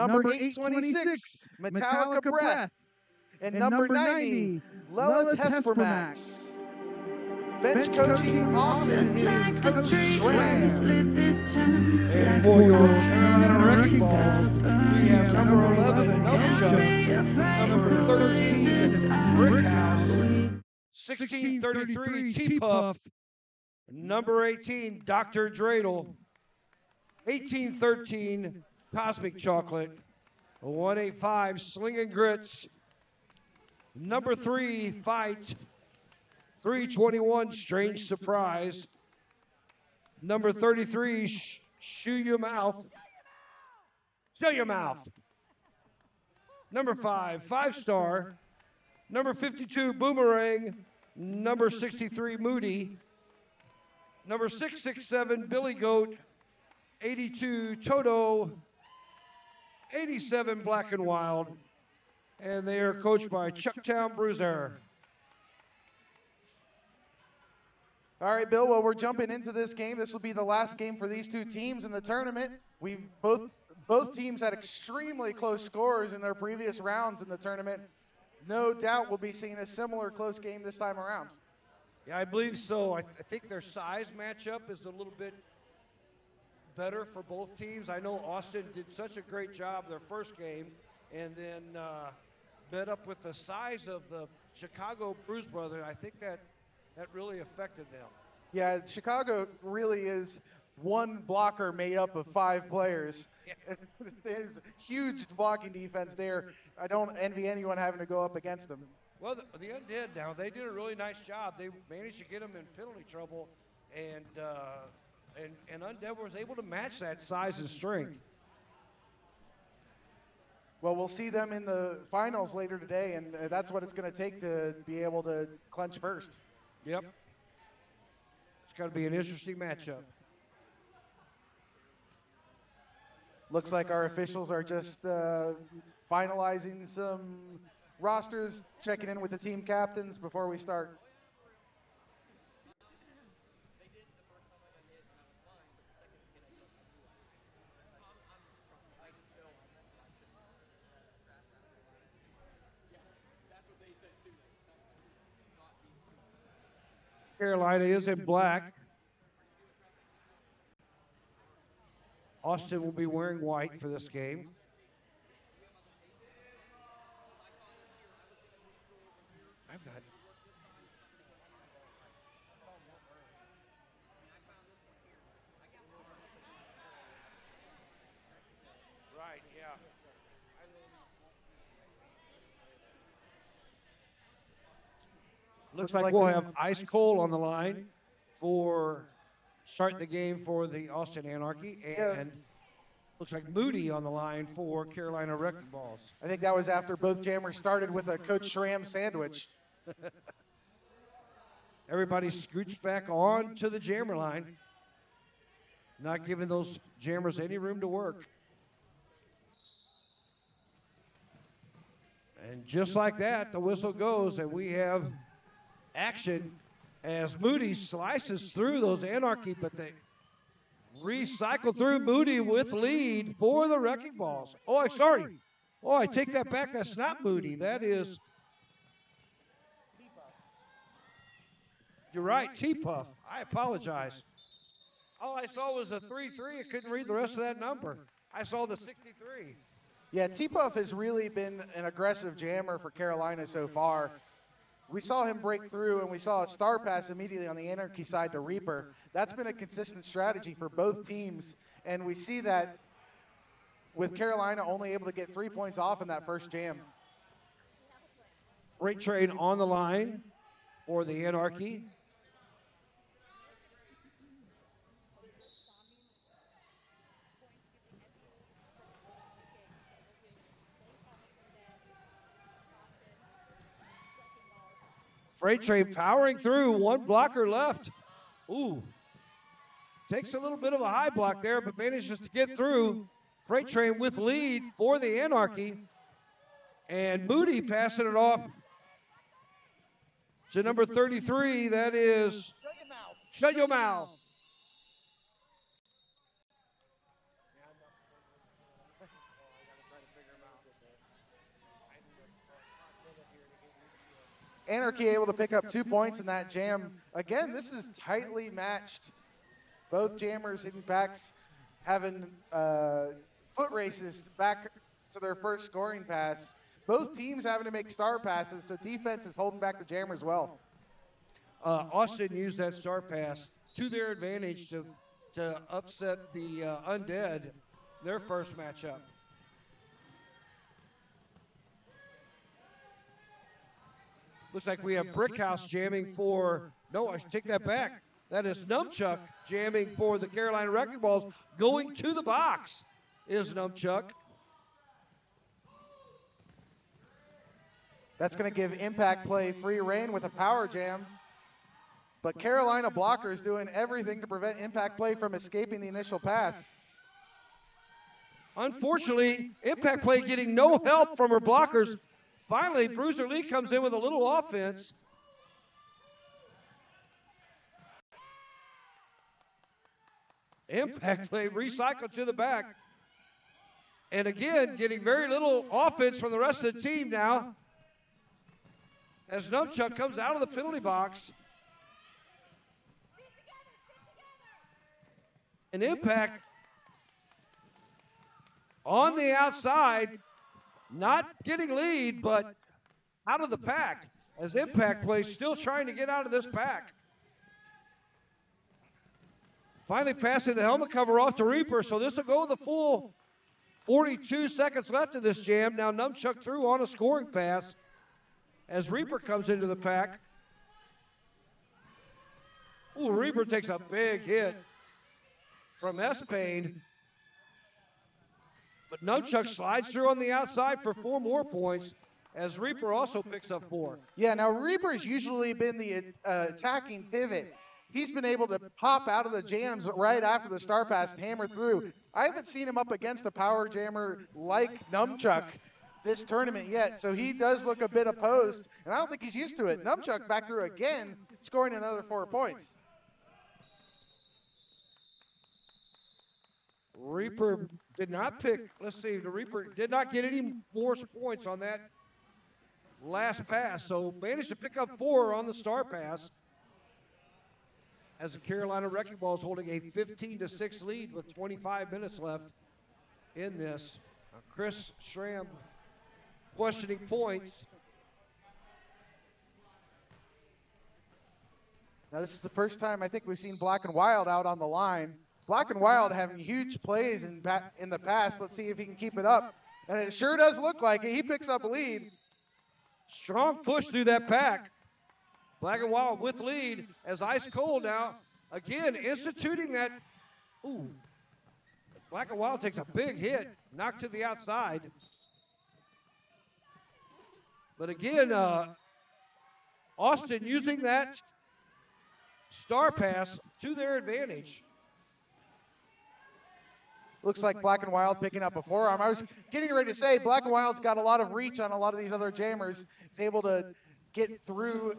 Number 826, Metallica Breath. And number 90, Lela Tespermax. Bench coaching Austin is Coach Schramm. And for your Carolina Wrecking Balls, we have number 11, Nunchuck, number 13, Brickhouse, 1633, T-Puff, number 18, Dr. Dreidel, 1813, Cosmic Chocolate, 185, Slingin' Grits, number 3, Fight, 321, Strange Surprise, number 33, Shoe Your Mouth. Shut your mouth. Number 5, 5-star. Number 52, Boomerang. Number 63, Moody. Number 667, Billy Goat. 82, Toto. 87, Black and Wild. And they are coached by Chucktown Bruiser. All right, Bill, well, we're jumping into this game. This will be the last game for these two teams in the tournament. Both teams had extremely close scores in their previous rounds in the tournament. No doubt we'll be seeing a similar close game this time around. Yeah, I believe so. I think their size matchup is a little bit better for both teams. I know Austin did such a great job their first game and then met up with the size of the Chicago Bruise Brothers. I think that really affected them. Yeah, Chicago really is one blocker made up of 5 players. Yeah. There's huge blocking defense there. I don't envy anyone having to go up against them. Well, the Undead now, they did a really nice job. They managed to get them in penalty trouble, and Undead was able to match that size and strength. Well, we'll see them in the finals later today, and that's what it's going to take to be able to clinch first. Yep. It's going to be an interesting matchup. Looks like our officials are just finalizing some rosters, checking in with the team captains before we start. Carolina is in black. Austin will be wearing white for this game. I'm not. Right, yeah. Looks like we'll have Ice Cold on the line for starting the game for the Austin Anarchy, and looks like Moody on the line for Carolina Wrecking Balls. I think that was after both jammers started with a Coach Schramm sandwich. Everybody scoots back on to the jammer line, not giving those jammers any room to work. And just like that, the whistle goes, and we have action as Moody slices through those Anarchy, but they recycle through. Moody with lead for the Wrecking Balls. Oh, I'm sorry. Oh, I take that back. That's not Moody. That is, you're right, T-Puff. I apologize. All I saw was a 3-3. I couldn't read the rest of that number. I saw the 63. Yeah, T-Puff has really been an aggressive jammer for Carolina so far. We saw him break through, and we saw a star pass immediately on the Anarchy side to Reaper. That's been a consistent strategy for both teams, and we see that with Carolina only able to get 3 points off in that first jam. Freight train on the line for the Anarchy. Freight train powering through, one blocker left. Ooh, takes a little bit of a high block there, but manages to get through. Freight train with lead for the Anarchy. And Moody passing it off to number 33. That is Shut Your Mouth. Anarchy able to pick up 2 points in that jam. Again, this is tightly matched. Both jammers hitting packs, having foot races back to their first scoring pass. Both teams having to make star passes, so defense is holding back the jammers well. Austin used that star pass to their advantage to upset the Undead, their first matchup. Looks like we have Brickhouse jamming for, no, I should take that back. That is Numchuck jamming for the Carolina Wrecking Balls. Going to the box is Numchuck. That's going to give Impact Play free reign with a power jam. But Carolina blockers doing everything to prevent Impact Play from escaping the initial pass. Unfortunately, Impact Play getting no help from her blockers. Finally, Bruiser Lee comes in with a little offense. Impact Play recycled to the back. And again, getting very little offense from the rest of the team now. As Numchuck comes out of the penalty box. An Impact on the outside, not getting lead, but out of the pack. As Impact Play still trying to get out of this pack. Finally passing the helmet cover off to Reaper, so this will go the full 42 seconds left in this jam. Now Numchuck through on a scoring pass as Reaper comes into the pack. Ooh, Reaper takes a big hit from S-Pain. But Numchuck slides through on the outside for 4 more points as Reaper also picks up 4. Yeah, now Reaper's usually been the attacking pivot. He's been able to pop out of the jams right after the star pass and hammer through. I haven't seen him up against a power jammer like Numchuck this tournament yet, so he does look a bit opposed, and I don't think he's used to it. Numchuck back through again, scoring another 4 points. Reaper did not pick, let's see, the Reaper did not get any more points on that last pass, so managed to pick up 4 on the star pass as the Carolina Wrecking Balls holding a 15-6 lead with 25 minutes left in this. Chris Schramm questioning points. Now this is the first time I think we've seen Black and Wild out on the line. Black and Wild having huge plays in the past. Let's see if he can keep it up. And it sure does look like it. He picks up a lead. Strong push through that pack. Black and Wild with lead as Ice Cold now, again, instituting that. Ooh. Black and Wild takes a big hit, knocked to the outside. But again, Austin using that star pass to their advantage. Looks like Black and Wild picking up a forearm. I was getting ready to say Black and Wild's got a lot of reach on a lot of these other jammers. He's able to get through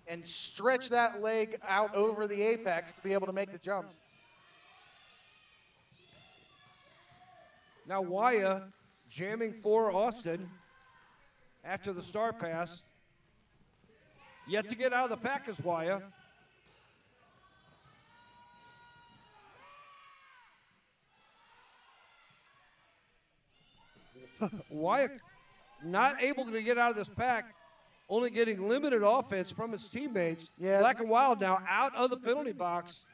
and stretch that leg out over the apex to be able to make the jumps. Now Waya jamming for Austin after the star pass. Yet to get out of the pack is Waya. Wyatt not able to get out of this pack, only getting limited offense from his teammates. Yeah. Black and Wild now out of the penalty box.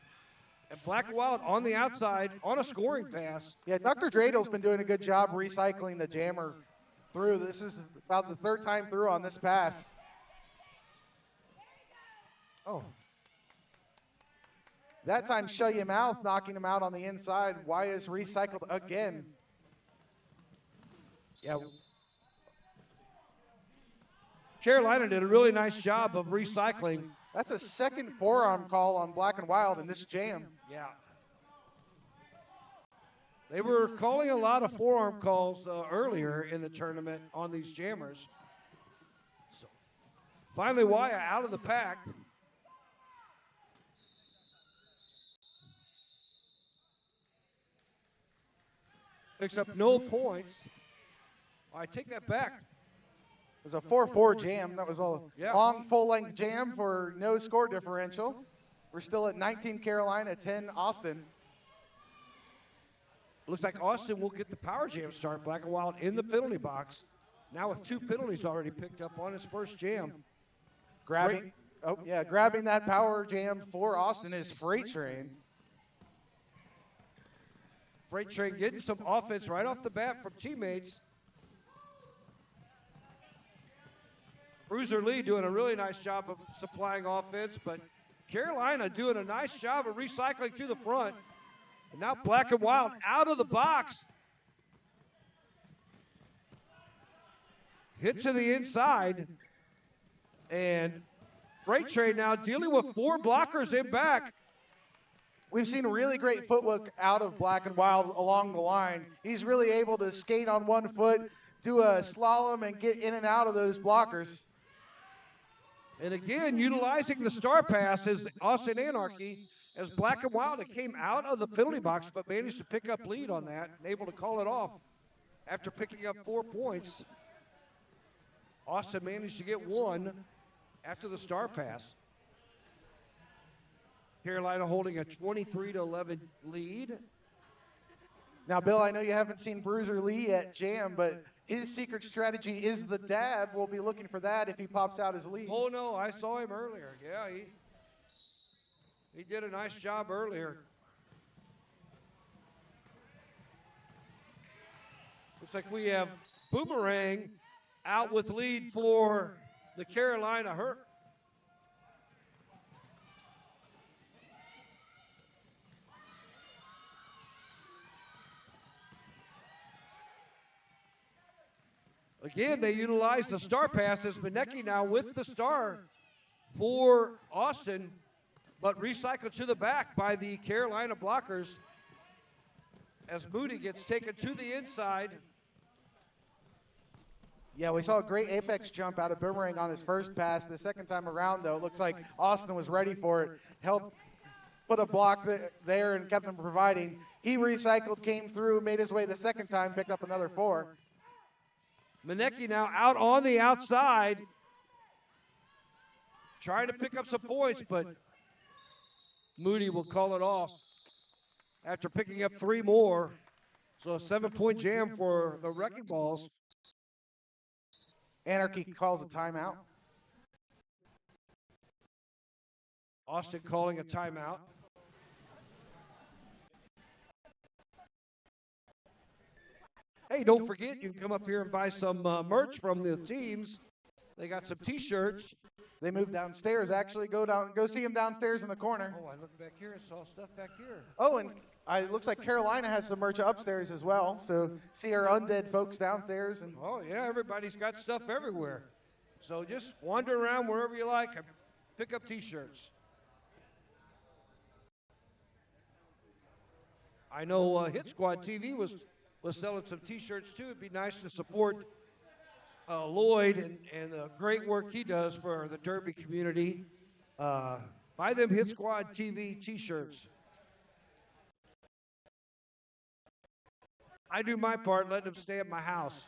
And Black and Wild on the outside on a scoring pass. Yeah, Dr. Dreidl's been doing a good job recycling the jammer through. This is about the 3rd time through on this pass. Oh. That time, Shut Your Mouth knocking him out on the inside. Waya's recycled again. Yeah. Carolina did a really nice job of recycling. That's a second forearm call on Black and Wild in this jam. Yeah. They were calling a lot of forearm calls earlier in the tournament on these jammers. So finally, Waya out of the pack. Picks up no points. I take that back. was a 4-4 jam. That was a Yeah. long, full-length jam for no score differential. We're still at 19 Carolina, 10 Austin. Looks like Austin will get the power jam start. Black and Wild in the penalty box. Now with 2 penalties already picked up on his first jam. Grabbing that power jam for Austin is Freight Train. Freight Train getting some offense right off the bat from teammates. Bruiser Lee doing a really nice job of supplying offense, but Carolina doing a nice job of recycling to the front. And now Black and Wild out of the box. Hit to the inside. And Freight Train now dealing with 4 blockers in back. We've seen really great footwork out of Black and Wild along the line. He's really able to skate on one foot, do a slalom, and get in and out of those blockers. And again, utilizing the star pass as Austin Anarchy, as Black and Wild, it came out of the penalty box, but managed to pick up lead on that and able to call it off after picking up 4 points. Austin managed to get 1 after the star pass. Carolina holding a 23-11 lead. Now, Bill, I know you haven't seen Bruiser Lee at Jam, but his secret strategy is the dab. We'll be looking for that if he pops out his lead. Oh, no, I saw him earlier. Yeah, he did a nice job earlier. Looks like we have Boomerang out with lead for the Carolina Hurt. Again, they utilize the star pass as Benecki now with the star for Austin, but recycled to the back by the Carolina blockers as Moody gets taken to the inside. Yeah, we saw a great apex jump out of Boomerang on his first pass. The second time around, though, it looks like Austin was ready for it. Helped put a block there and kept him providing. He recycled, came through, made his way the second time, picked up another 4. Benecki now out on the outside, trying to pick up some points, but Moody will call it off after picking up 3 more. So a 7-point jam for the Wrecking Balls. Anarchy calls a timeout. Austin calling a timeout. Hey, don't forget, you can come up here and buy some merch from the teams. They got some T-shirts. They moved downstairs, actually. Go see him downstairs in the corner. Oh, I looked back here and saw stuff back here. Oh, and it looks like Carolina has some merch upstairs as well. So see our undead folks downstairs. And oh, yeah, everybody's got stuff everywhere. So just wander around wherever you like and pick up T-shirts. I know Hit Squad TV was selling some T-shirts too. It'd be nice to support Lloyd and the great work he does for the Derby community. Buy them Hit Squad TV T-shirts. I do my part, letting them stay at my house.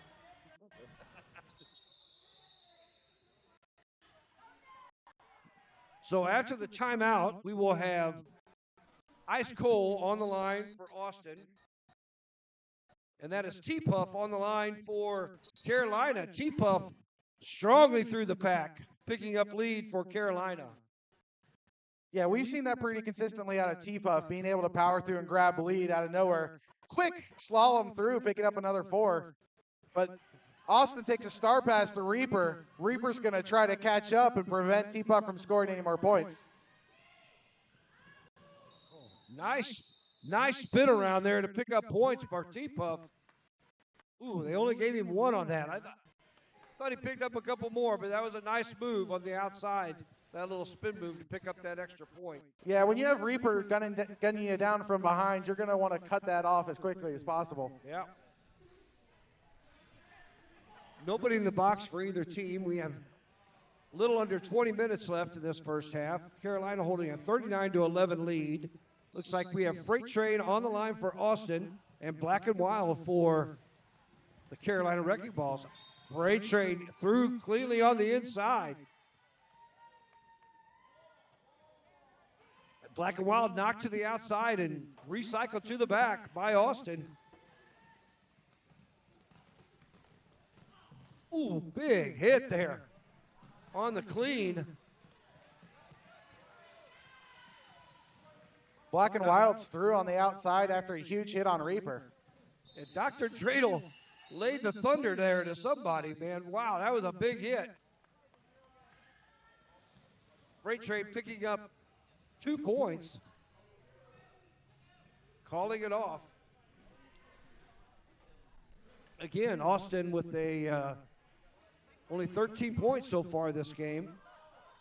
So after the timeout, we will have Ice Cole on the line for Austin. And that is T-Puff on the line for Carolina. T-Puff strongly through the pack, picking up lead for Carolina. yeah, we've seen that pretty consistently out of T-Puff, being able to power through and grab a lead out of nowhere. Quick slalom through, picking up another 4. But Austin takes a star pass to Reaper. Reaper's going to try to catch up and prevent T-Puff from scoring any more points. Nice spin around there to pick up points for T-Puff. Ooh, they only gave him 1 on that. I thought he picked up a couple more, but that was a nice move on the outside, that little spin move to pick up that extra point. Yeah, when you have Reaper gunning you down from behind, you're going to want to cut that off as quickly as possible. Yeah. Nobody in the box for either team. We have a little under 20 minutes left in this first half. Carolina holding a 39-11 lead. Looks like we have Freight Train on the line for Austin and Black and Wild for the Carolina Wrecking Balls. Freight Train through cleanly on the inside. Black and Wild knocked to the outside and recycled to the back by Austin. Ooh, big hit there on the clean. Black and Wild's through on the outside after a huge hit on Reaper. And Dr. Dreidel laid the thunder there to somebody, man. Wow, that was a big hit. Freight Train picking up 2 points. Calling it off. Again, Austin with a only 13 points so far this game.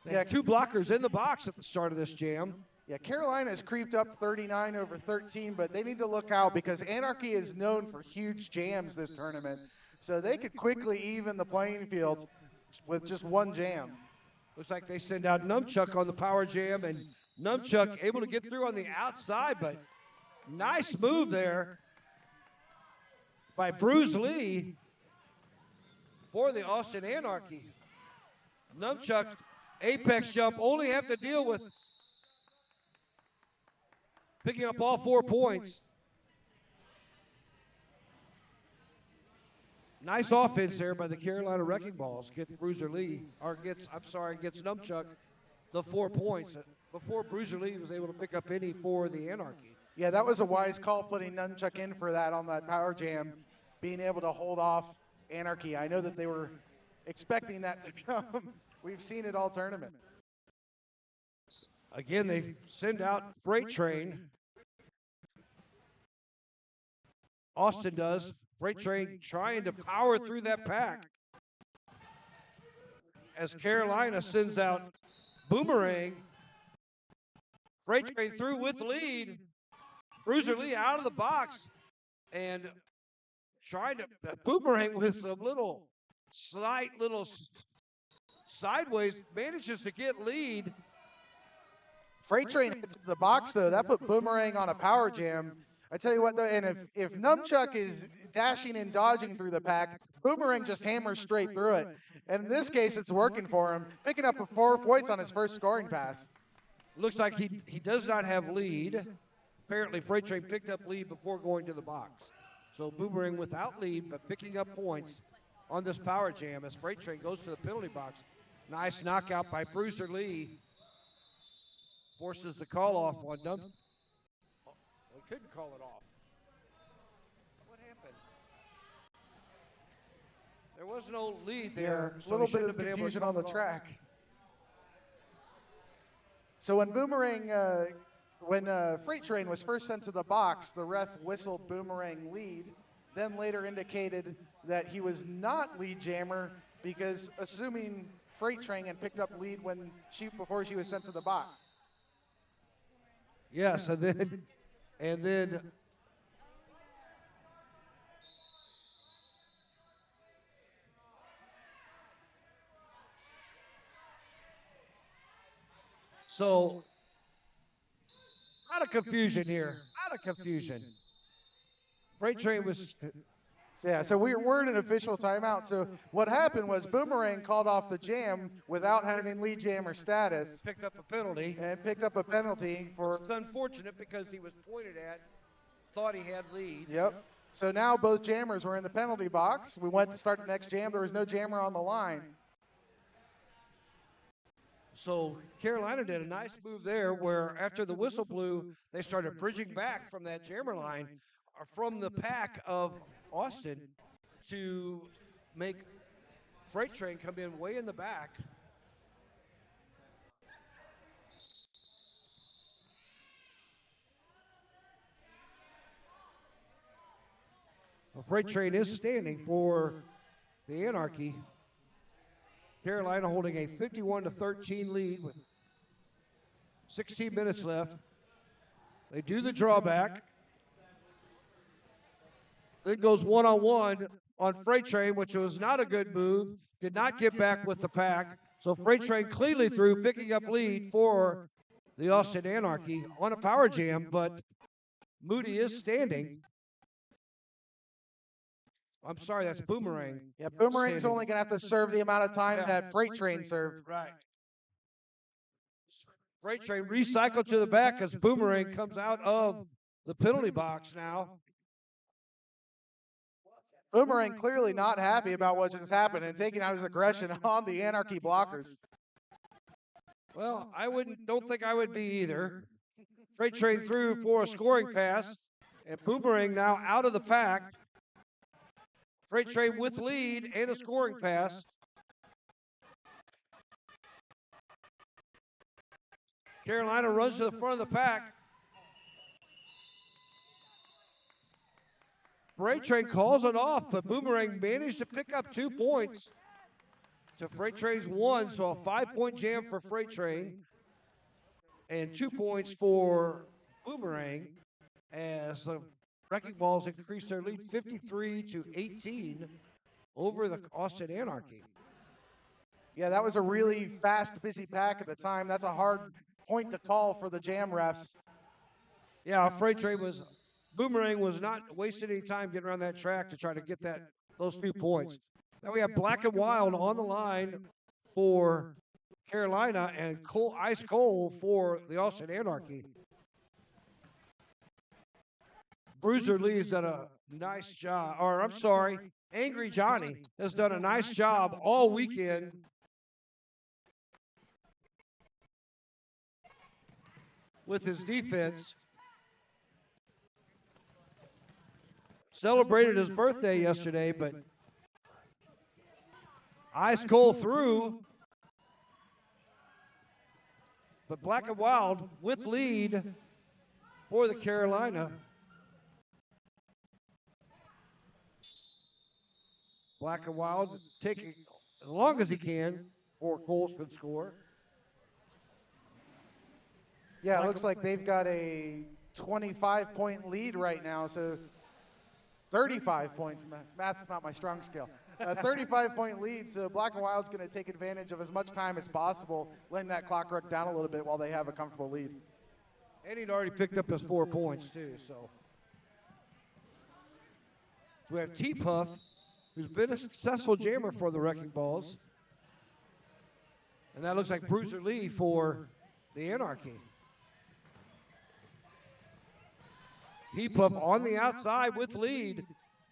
They had 2 blockers in the box at the start of this jam. Yeah, Carolina has creeped up 39 over 13, but they need to look out because Anarchy is known for huge jams this tournament. So they could quickly even the playing field with just one jam. Looks like they send out Numchuck on the power jam, and Numchuck able to get through on the outside, but nice move there by Bruce Lee for the Austin Anarchy. Numchuck apex jump, only have to deal with picking up all 4 points. Nice offense there by the Carolina Wrecking Balls. Gets Bruiser Lee, or gets Numchuck the 4 points before Bruiser Lee was able to pick up any for the Anarchy. Yeah, that was a wise call putting Nunchuck in for that on that power jam, being able to hold off Anarchy. I know that they were expecting that to come. We've seen it all tournament. Again, they send out Freight Train. Austin does. Freight Train trying to power through that pack. As Carolina sends out Boomerang. Freight Train through with lead. Bruiser Lee out of the box. And trying to Boomerang with some slight sideways, manages to get lead. Freight Train hits the box, though. That put Boomerang on a power jam. I tell you what, though, and if Numchuck is dashing and dodging through the pack, Boomerang just hammers straight through it. And in this case, it's working for him, picking up 4 points on his first scoring pass. Looks like he does not have lead. Apparently, Freight Train picked up lead before going to the box. So Boomerang without lead, but picking up points on this power jam as Freight Train goes to the penalty box. Nice knockout by Bruiser Lee. Forces the call off on Num. We couldn't call it off. What happened? There was no lead there. Yeah, a little bit of confusion on the track. So when Boomerang, when Freight Train was first sent to the box, the ref whistled Boomerang lead, then later indicated that he was not lead jammer because assuming Freight Train had picked up lead before she was sent to the box. Yes, and then so out of confusion here. Out of confusion. Freight Train was. Yeah, so we're in an official timeout. So what happened was Boomerang called off the jam without having lead jammer status. Picked up a penalty. And picked up a penalty for. It's unfortunate because he was pointed at, thought he had lead. Yep. So now both jammers were in the penalty box. We went to start the next jam. There was no jammer on the line. So Carolina did a nice move there where after the whistle blew, they started bridging back from that jammer line or from the pack of Austin to make Freight Train come in way in the back. Well, Freight Train is standing for the Anarchy. Carolina holding a 51-13 lead with 16 minutes left. They do the drawback. Then goes one-on-one on Freight Train, which was not a good move. Did not get back with the pack. So Freight Train cleanly through, picking up lead for the Austin Anarchy on a power jam, but Moody is standing. I'm sorry, that's Boomerang. Yeah, Boomerang's only going to have to serve the amount of time that Freight Train served. Right. Freight Train recycled to the back as Boomerang comes out of the penalty box now. Boomerang clearly not happy about what just happened and taking out his aggression on the Anarchy blockers. Well, don't think I would be either. Freight Train through for a scoring pass, and Boomerang now out of the pack. Freight Train with lead and a scoring pass. Carolina runs to the front of the pack. Freight Train calls it off, but Boomerang managed to pick up 2 points to Freight Train's 1, so a 5-point jam for Freight Train and 2 points for Boomerang as the Wrecking Balls increased their lead 53-18 over the Austin Anarchy. Yeah, that was a really fast, busy pack at the time. That's a hard point to call for the jam refs. Yeah, Boomerang was not wasting any time getting around that track to try to get those 2 points. Now we have Black and Wild on the line for Carolina and Ice Cold for the Austin Anarchy. Bruiser Lee's done a nice job, Angry Johnny has done a nice job all weekend with his defense. Celebrated his birthday yesterday, but Ice Cold through. But Black and Wild with lead for the Carolina. Black and Wild taking as long as he can for Colston score. Yeah, it looks like they've got a 25-point lead right now, so 35 points. Math's not my strong skill. A 35-point lead, so Black and Wild's going to take advantage of as much time as possible, letting that clock run down a little bit while they have a comfortable lead. And he'd already picked up his 4 points, too. So we have T-Puff, who's been a successful jammer for the Wrecking Balls. And that looks like Bruiser Lee for the Anarchy. T-Puff on the outside with lead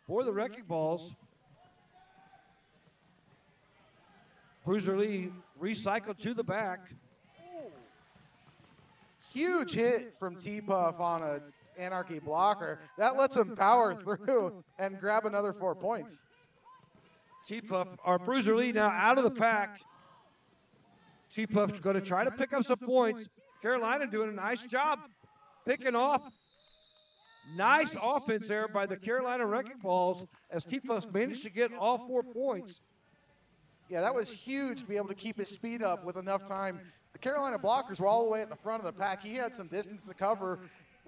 for the Wrecking Balls. Bruiser Lee recycled to the back. Huge hit from T-Puff on a Anarchy blocker. That lets him power through and grab another 4 points. Bruiser Lee now out of the pack. T-Puff's going to try to pick up some points. Carolina doing a nice job picking off. Nice offense there by the Carolina Wrecking Balls as T-Puff managed to get all 4 points. Yeah, that was huge to be able to keep his speed up with enough time. The Carolina blockers were all the way at the front of the pack. He had some distance to cover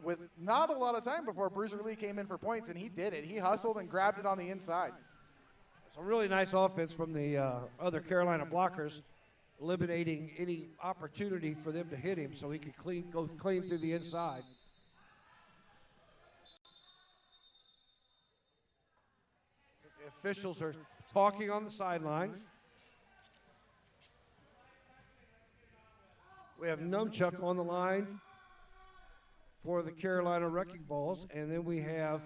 with not a lot of time before Bruiser Lee came in for points, and he did it. He hustled and grabbed it on the inside. It's a really nice offense from the other Carolina blockers, eliminating any opportunity for them to hit him so he could go clean through the inside. The officials are talking on the sideline. We have Numchuck on the line for the Carolina Wrecking Balls, and then we have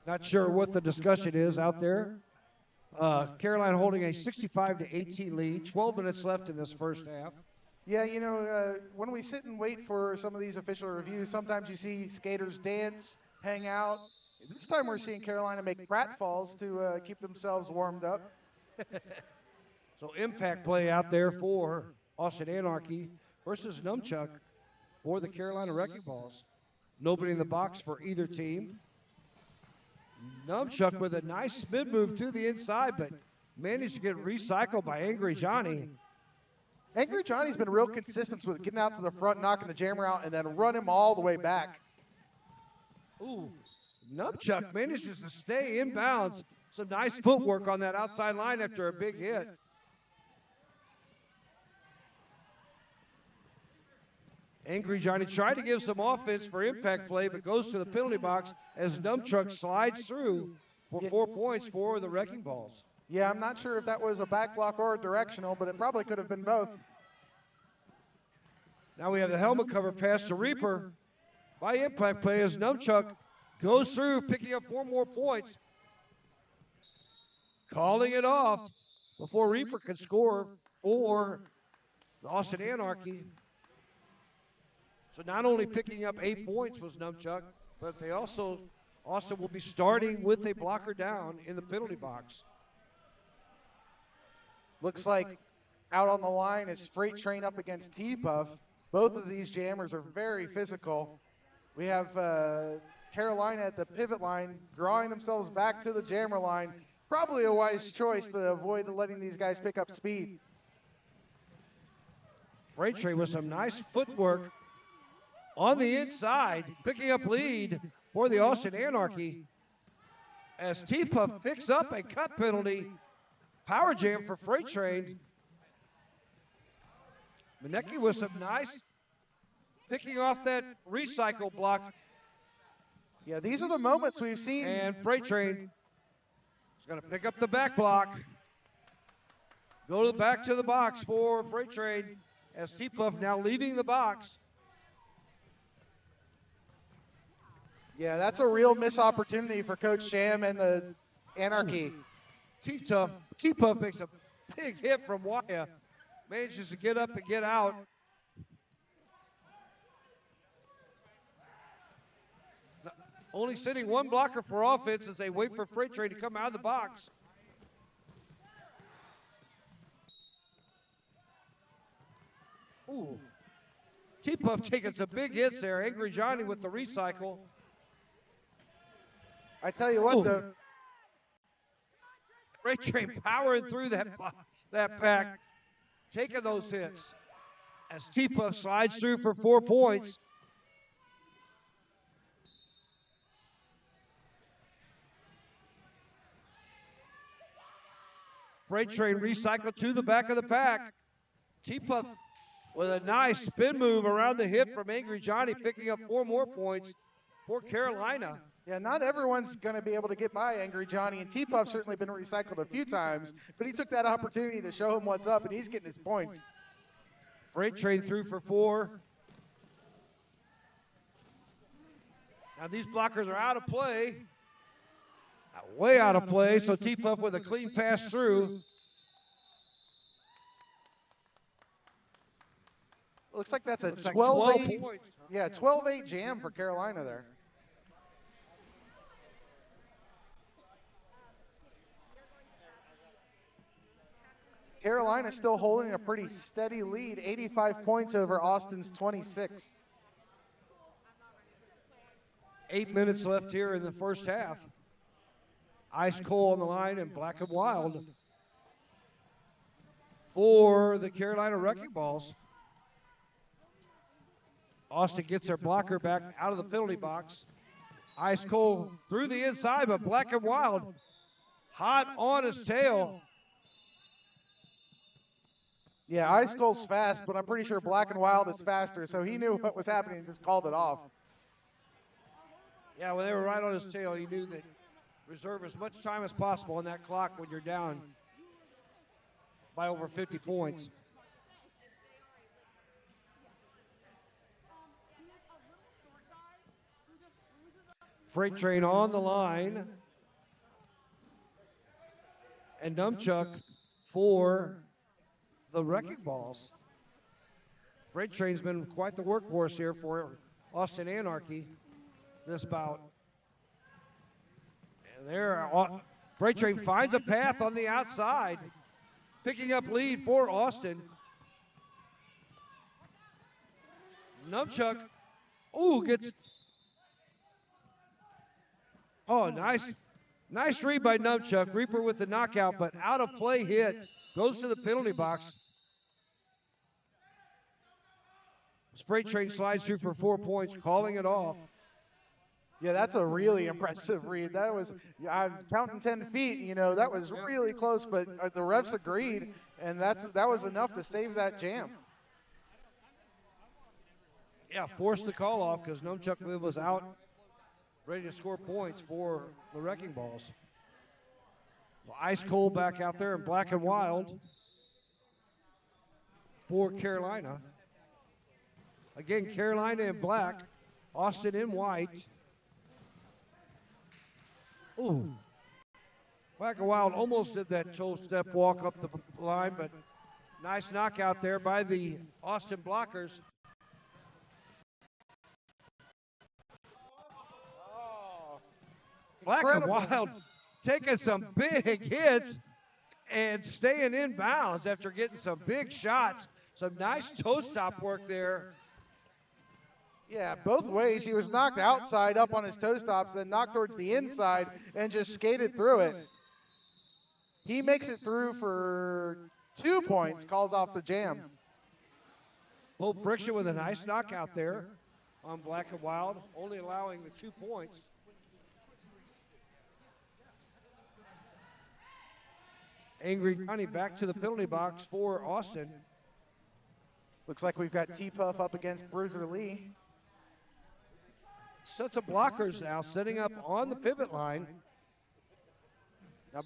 not sure what the discussion is out there. Carolina holding a 65-18 lead, 12 minutes left in this first half. Yeah, you know, when we sit and wait for some of these official reviews, sometimes you see skaters dance, hang out. This time we're seeing Carolina make pratfalls to keep themselves warmed up. So impact play out there for Austin Anarchy versus Numchuck for the Carolina Wrecking Balls. Nobody in the box for either team. Numchuck with a nice spin move to the inside, but managed to get recycled by Angry Johnny. Angry Johnny's been real consistent with getting out to the front, knocking the jammer out, and then run him all the way back. Ooh, Nubchuck manages to stay in bounds. Some nice footwork on that outside line after a big hit. Angry Johnny tried to give some offense for impact play, but goes to the penalty box as Nubchuck slides through for 4 points for the Wrecking Balls. Yeah, I'm not sure if that was a back block or a directional, but it probably could have been both. Now we have the helmet cover pass to Reaper by impact play as Nubchuck goes through, picking up 4 more points. Calling it off before Reaper can score for the Austin Anarchy. So not only picking up 8 points was Nubchuck, but they also, Austin will be starting with a blocker down in the penalty box. Looks like out on the line is Freight Train up against T-Puff. Both of these jammers are very physical. We have Carolina at the pivot line drawing themselves back to the jammer line. Probably a wise choice to avoid letting these guys pick up speed. Freight Train with some nice footwork on the inside, picking up lead for the Austin Anarchy as T-Puff picks up a cut penalty. Power jam for Freight Train. Manecki with some nice picking off that recycle block. Yeah, these are the moments we've seen. And Freight Train is going to pick up the back block. Go to the back to the box for Freight Train as T-Puff now leaving the box. Yeah, that's a real missed opportunity for Coach Sham and the Anarchy. T-Puff makes a big hit from Waya. Manages to get up and get out. Only sitting one blocker for offense as they wait for Freight Train to come out of the box. Ooh. T-Puff taking some big hits there. Angry Johnny with the recycle. I tell you what, the Freight Train powering through that pack, taking those hits as T-Puff slides through for 4 points. Freight Train recycled to the back of the pack. T-Puff with a nice spin move around the hip from Angry Johnny, picking up 4 more points for Carolina. Yeah, not everyone's going to be able to get by Angry Johnny, and T-Puff's certainly been recycled a few times, but he took that opportunity to show him what's up, and he's getting his points. Freight Train through for 4. Now these blockers are out of play. Way out of play, so T-Puff with a clean pass through. Looks like that's a 12 points. Yeah, 12-8 jam for Carolina there. Carolina still holding a pretty steady lead, 85 points over Austin's 26. 8 minutes left here in the first half. Ice Cold on the line and Black and Wild for the Carolina Wrecking Balls. Austin gets their blocker back out of the penalty box. Ice Cold through the inside, but Black and Wild hot on his tail. Yeah, Ice Cold's fast, but I'm pretty sure Black and Wild is faster, so he knew what was happening and just called it off. Yeah, when they were right on his tail, he knew that reserve as much time as possible on that clock when you're down by over 50 points. Freight Train on the line. And Nubchuck for the Wrecking Balls. Freight Train's been quite the workhorse here for Austin Anarchy this bout. And there, Freight Train finds a path on the outside, picking up lead for Austin. Nubchuck, gets, nice read by Nubchuck. Reaper with the knockout, but out of play hit, goes to the penalty box. Freight Train slides through for 4 points, calling it off. Yeah, that's a really impressive read. That was, I'm counting 10 feet, you know, that was really close, but the refs agreed, and that was enough to save that jam. Yeah, forced the call off because Numchuck Liv was out, ready to score points for the Wrecking Balls. Well, ice cold back out there in black and wild for Carolina. Again, Carolina in black, Austin in white. Ooh. Black and Wild almost did that toe step walk up the line, but nice knockout there by the Austin blockers. Black and Wild taking some big hits and staying in bounds after getting some big shots. Some nice toe stop work there. Yeah, both ways. He was knocked outside up on his toe stops, then knocked towards the inside and just skated through it. He makes it through for 2 points, calls off the jam. Pope Friction with a nice knockout there on Black and Wild, only allowing the 2 points. Angry Johnny back to the penalty box for Austin. Looks like we've got T-Puff up against Bruiser Lee. Sets of blockers now setting up on the pivot line. Now,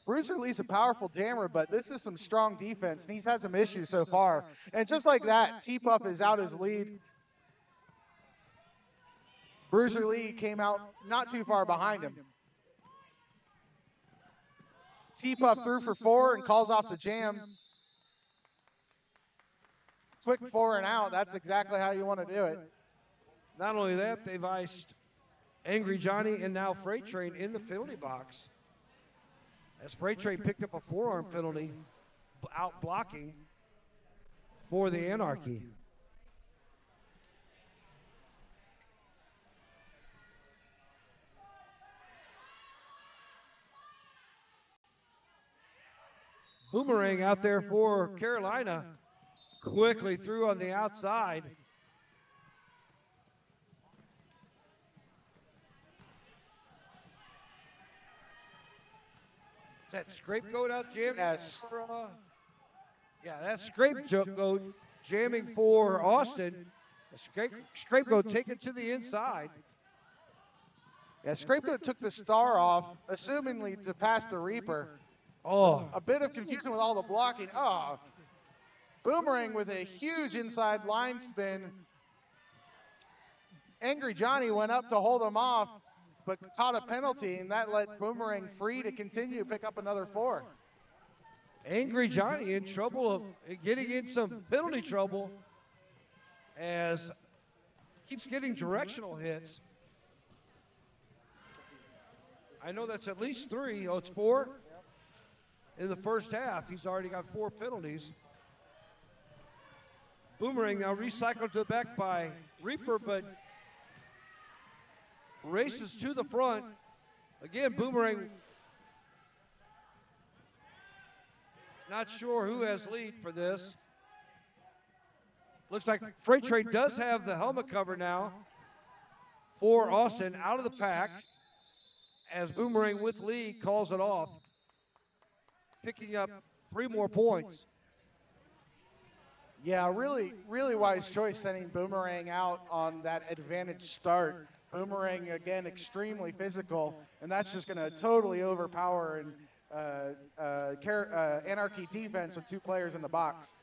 Bruiser Lee's a powerful jammer, but this is some strong defense, and he's had some issues so far. And just like that, T-Puff is out his lead. Bruiser Lee came out not too far behind him. T-Puff threw for 4 and calls off the jam. Quick 4 and out, that's exactly how you want to do it. Not only that, they've iced Angry Johnny and now Freight Train in the penalty box. As Freight Train picked up a forearm penalty, out blocking for the Anarchy. Boomerang out there for Carolina, quickly threw on the outside. Is that scapegoat out jamming? Yes. Yeah, that's scapegoat jamming for Austin. Scapegoat taken to the inside. Yeah, Scapegoat took the star off, assumingly to pass the Reaper. Oh. A bit of confusion with all the blocking. Oh, Boomerang with a huge inside line spin. Angry Johnny went up to hold him off, but caught a penalty, and that let Boomerang free to continue, pick up another 4. Angry Johnny in trouble of getting in some penalty trouble as keeps getting directional hits. I know that's at least 3. Oh, it's 4? In the first half, he's already got 4 penalties. Boomerang now recycled to the back by Reaper, but races to the front. Again, Boomerang not sure who has lead for this. Looks like Freight Train does have the helmet cover now for Austin out of the pack as Boomerang with lead calls it off, picking up 3 more points. Yeah, really, really wise choice sending Boomerang out on that advantage start. Boomerang, again, extremely physical, and that's just going to totally overpower Anarchy defense with 2 players in the box.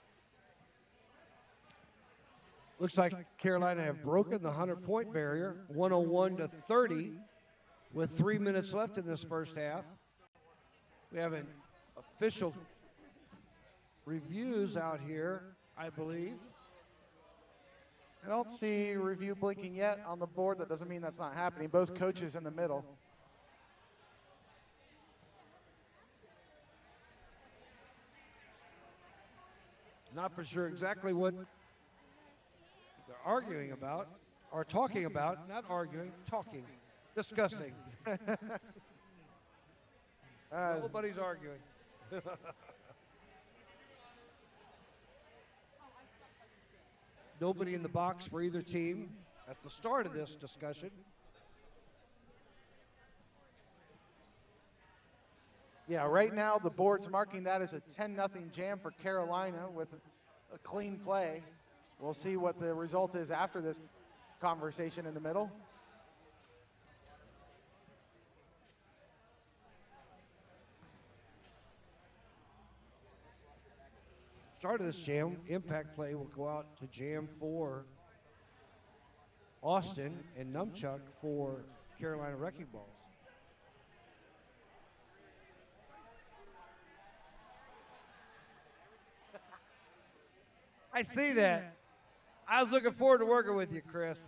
Looks like Carolina have broken the 100-point barrier, 101-30, with 3 minutes left in this first half. We have an official reviews out here, I believe. I don't see review blinking yet on the board. That doesn't mean that's not happening. Both coaches in the middle. Not for sure exactly what they're arguing about, or talking about, not arguing, talking, discussing. Nobody's arguing. Nobody in the box for either team at the start of this discussion. Yeah, right now the board's marking that as a 10-0 jam for Carolina with a clean play. We'll see what the result is after this conversation in the middle. Start of this jam, impact play will go out to jam for Austin and Numchuck for Carolina Wrecking Balls. I see that. I was looking forward to working with you, Chris.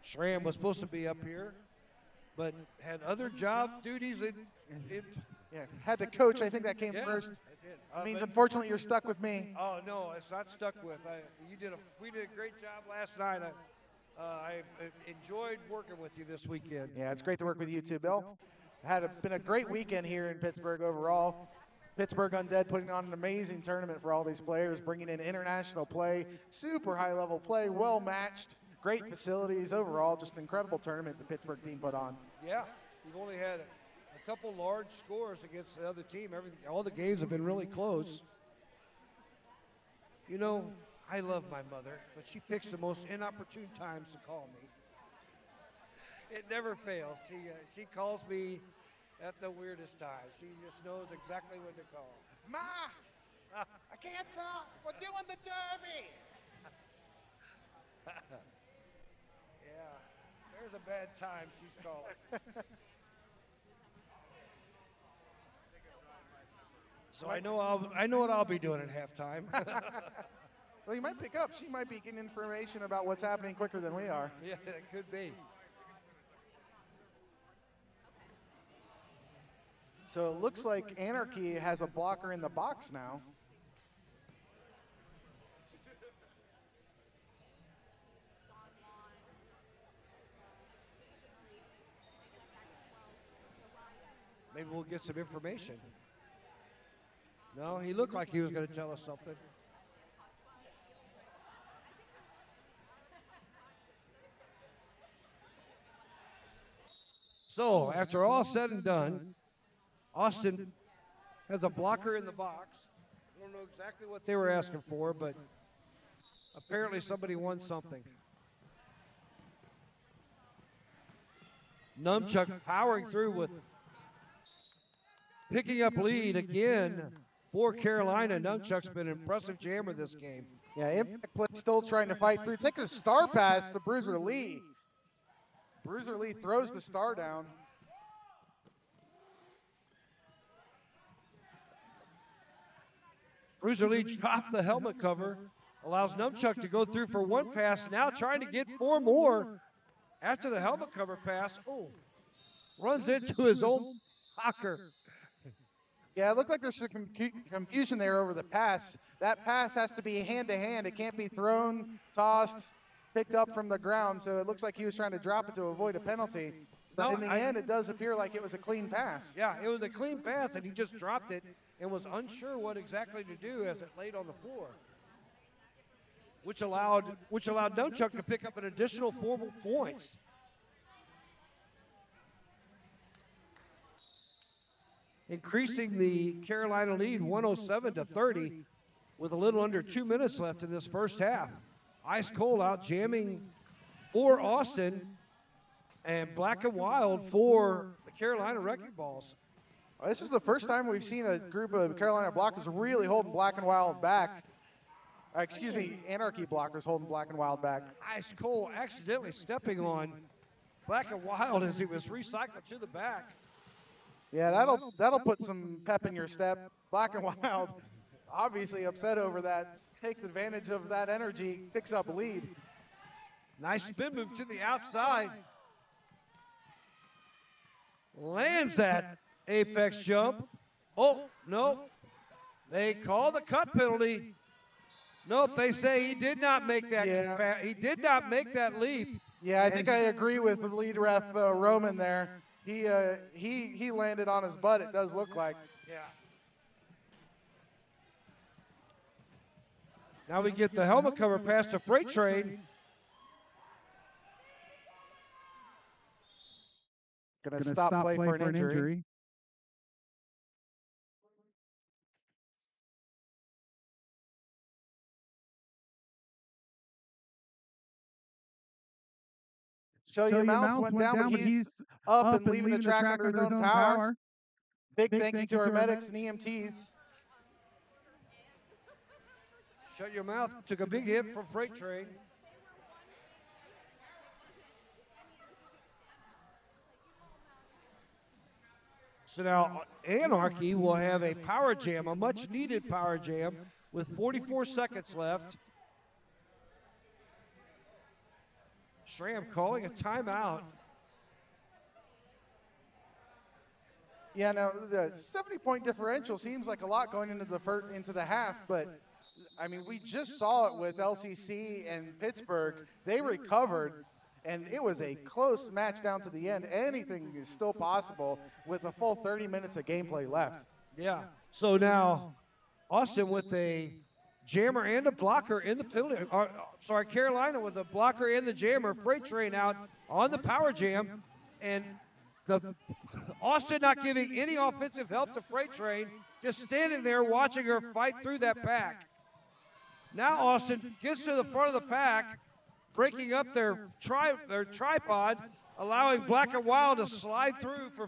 Schramm was supposed to be up here, but had other job duties. Yeah, had to coach. I think that came first. Means unfortunately you're stuck with me. Oh no, it's not stuck with. We did a great job last night. I enjoyed working with you this weekend. Yeah, it's great to work with you too, Bill. Been a great weekend here in Pittsburgh overall. Pittsburgh Undead putting on an amazing tournament for all these players, bringing in international play, super high level play, well matched, great facilities. Overall, just an incredible tournament the Pittsburgh team put on. Yeah, we've only had a couple large scores against the other team. All the games have been really close. You know, I love my mother, but she picks the most inopportune times to call me. It never fails. She calls me at the weirdest times. She just knows exactly when to call. Ma, I can't talk. We're doing the derby. Yeah, there's a bad time she's calling. So I know what I'll be doing at halftime. Well, you might pick up. She might be getting information about what's happening quicker than we are. Yeah, it could be. So it looks like Anarchy has a blocker in the box now. Maybe we'll get some information. No, he looked like he was going to tell us something. So, after all said and done, Austin has a blocker in the box. I don't know exactly what they were asking for, but apparently somebody won something. Numchuck powering through with picking up lead again for Carolina. Numchuck's been an impressive jammer this game. Yeah, Impact Play still trying to fight through. Takes a star pass to Bruiser Lee. Bruiser Lee throws the star down. Bruiser Lee dropped the helmet cover, allows Numchuck to go through for one pass, now trying to get 4 more after the helmet cover pass. Oh, runs into his own blocker. Yeah, it looked like there's some confusion there over the pass. That pass has to be hand-to-hand. It can't be thrown, tossed, picked up from the ground, so it looks like he was trying to drop it to avoid a penalty. But in the end, it does appear like it was a clean pass. Yeah, it was a clean pass, and he just dropped it and was unsure what exactly to do as it laid on the floor, which allowed Numchuck to pick up an additional 4 points. Increasing the Carolina lead 107-30 with a little under 2 minutes left in this first half. Ice Cold out jamming for Austin and Black and Wild for the Carolina Wrecking Balls. Well, this is the first time we've seen a group of Carolina blockers really holding Black and Wild back. Anarchy blockers holding Black and Wild back. Ice Cold accidentally stepping on Black and Wild as he was recycled to the back. Yeah, that'll put some pep in your step. Black and Wild, obviously upset over that, takes advantage of that energy, picks up lead. Nice spin move to the outside. Lands that apex jump. Oh, no. They call the cut penalty. Nope, they say he did not make that. Yeah. He did not make that leap. Yeah, I think I agree with the lead ref, Roman there. He landed on his butt. It does look like. Yeah. Now we get the helmet cover pass to Freight Train. Gonna stop play for an injury. Show your mouth went down, but he's up and leaving the track under his own power. Big thank you to our medics and EMTs. Shut your mouth. Took a big hit from Freight Train. So now Anarchy will have a power jam, a much needed power jam with 44 seconds left. SRAM calling a timeout. Yeah, now the 70-point differential seems like a lot going into the half, but I mean, we just saw it with LCC and Pittsburgh. They recovered, and it was a close match down to the end. Anything is still possible with a full 30 minutes of gameplay left. Yeah. So now Austin with a jammer and a blocker in the penalty. Sorry, Carolina with a blocker and the jammer. Freight Train out on the power jam, and Austin not giving any offensive help to Freight Train, just standing there watching her fight through that pack. Now Austin gets to the front of the pack, breaking up their tripod, allowing Black and Wild to slide through for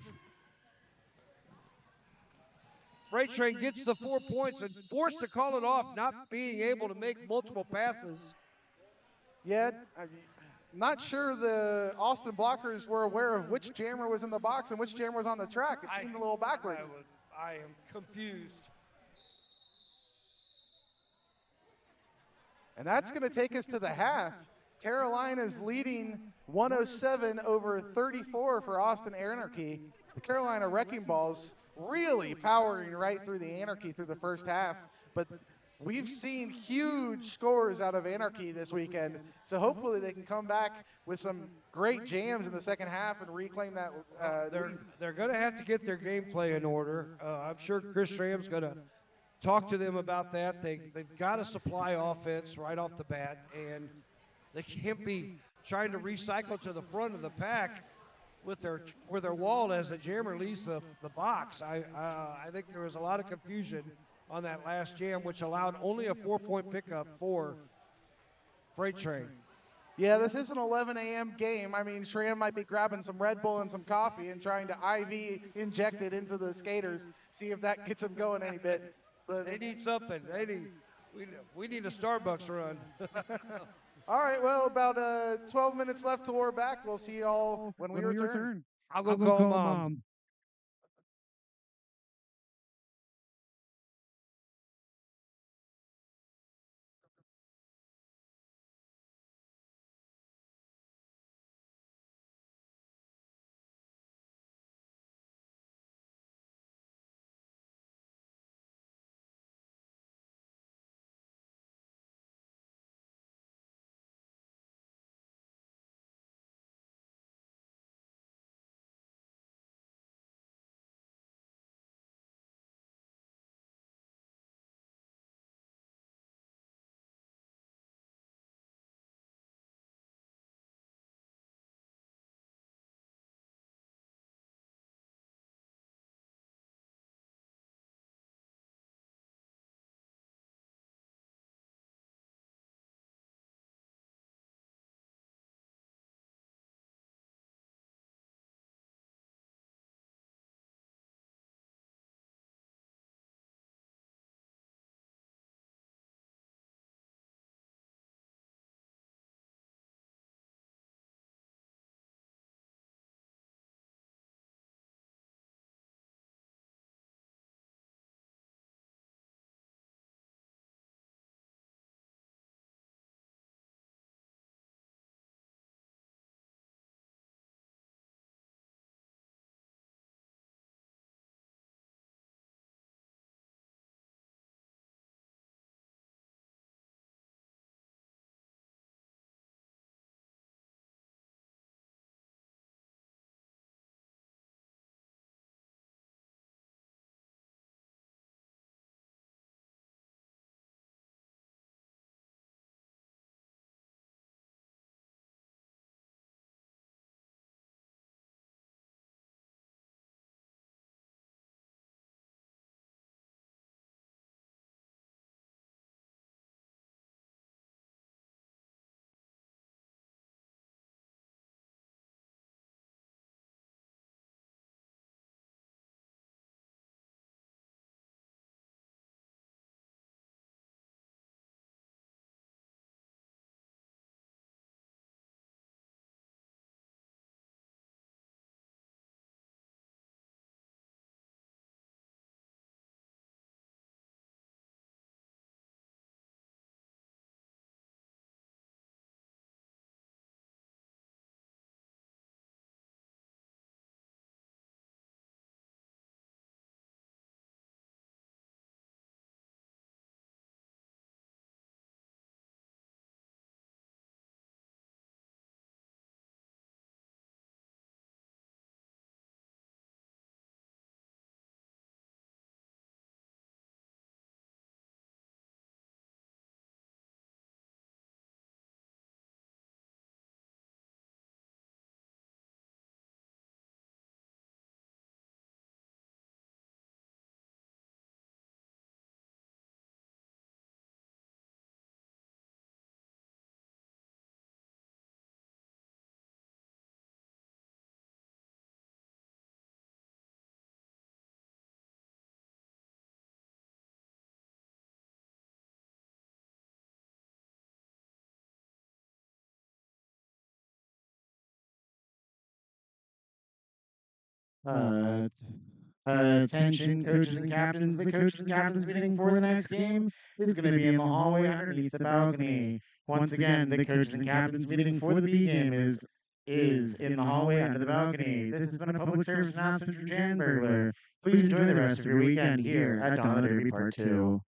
Freight Train gets the 4 points and forced to call it off, not being able to make multiple passes. Yeah, I'm not sure the Austin blockers were aware of which jammer was in the box and which jammer was on the track. It seemed a little backwards. I am confused. And that's going to take us to the half. Carolina's leading 107 over 34 for Austin Anarchy. The Carolina Wrecking Balls really powering right through the Anarchy through the first half. But we've seen huge scores out of Anarchy this weekend. So hopefully they can come back with some great jams in the second half and reclaim that They're going to have to get their gameplay in order. I'm sure Chris Schramm's going to talk to them about that. They've got to supply offense right off the bat, and they can't be trying to recycle to the front of the pack with their wall as the jammer leaves the box. I think there was a lot of confusion on that last jam, which allowed only a 4-point pickup for Freight Train. Yeah, this is an 11 a.m. game. I mean, Schramm might be grabbing some Red Bull and some coffee and trying to IV inject it into the skaters, see if that gets them going any bit. But They need something. We need a Starbucks run. all right, well, about 12 minutes left till we're back. We'll see y'all when we return. I'll go call Mom. Uh, Attention, coaches and captains. The coaches and captains meeting for the next game is going to be in the hallway underneath the balcony. Once again, the coaches and captains meeting for the B game is in the hallway under the balcony. This has been a public service announcement from Jan Burglar. Please enjoy the rest of your weekend here at Dawn of the Derby Part 2.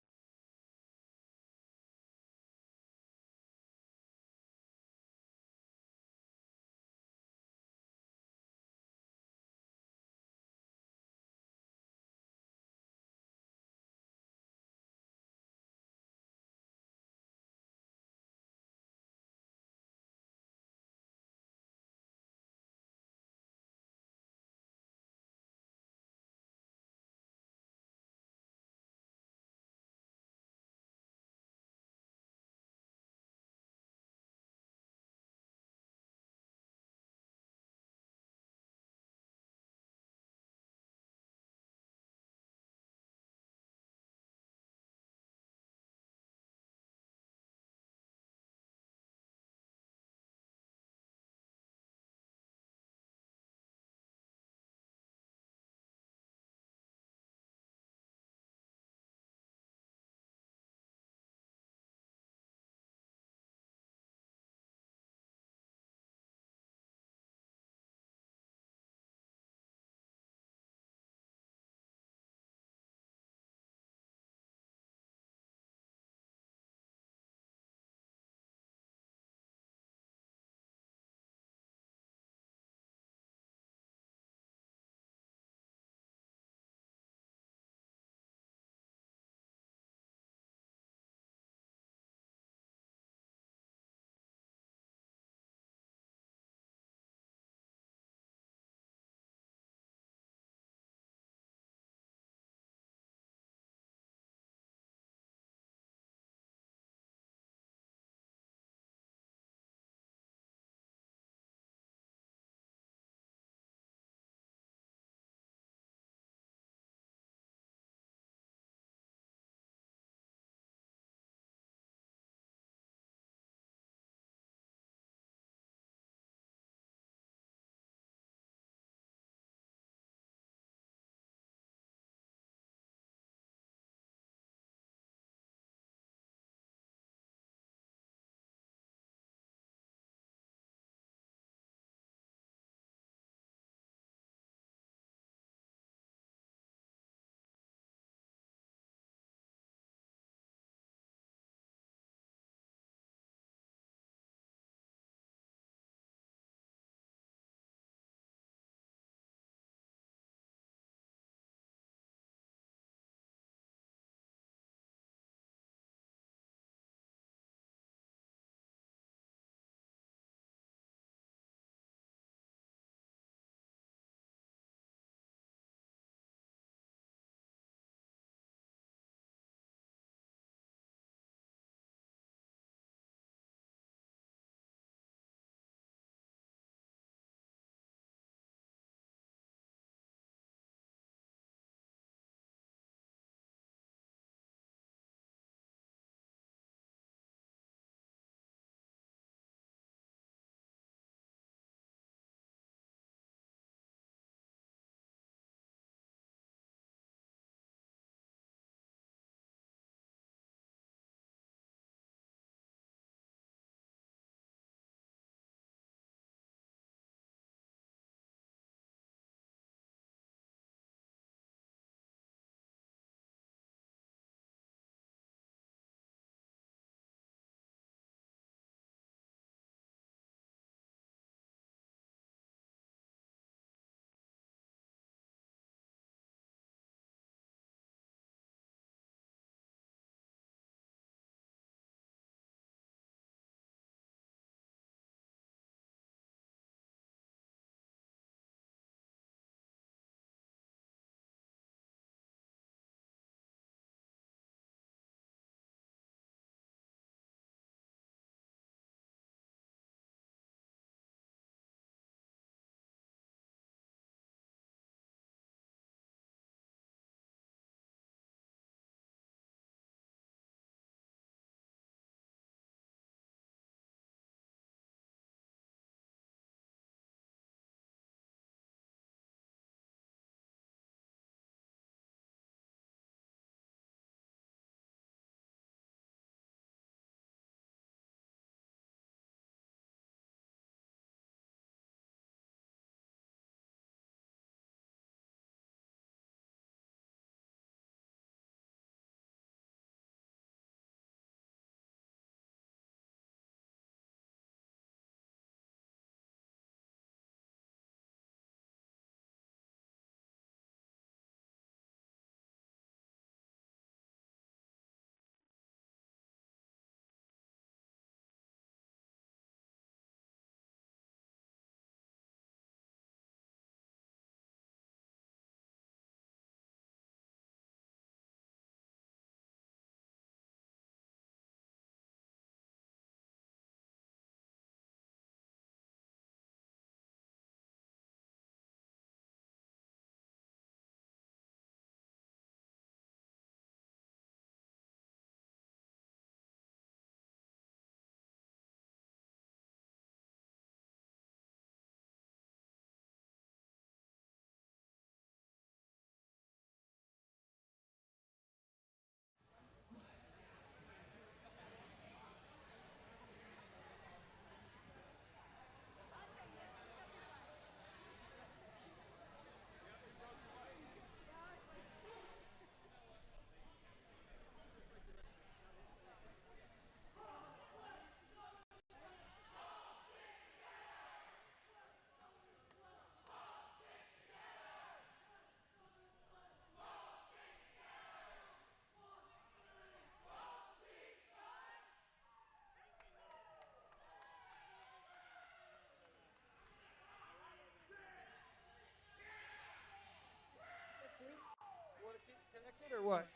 or what?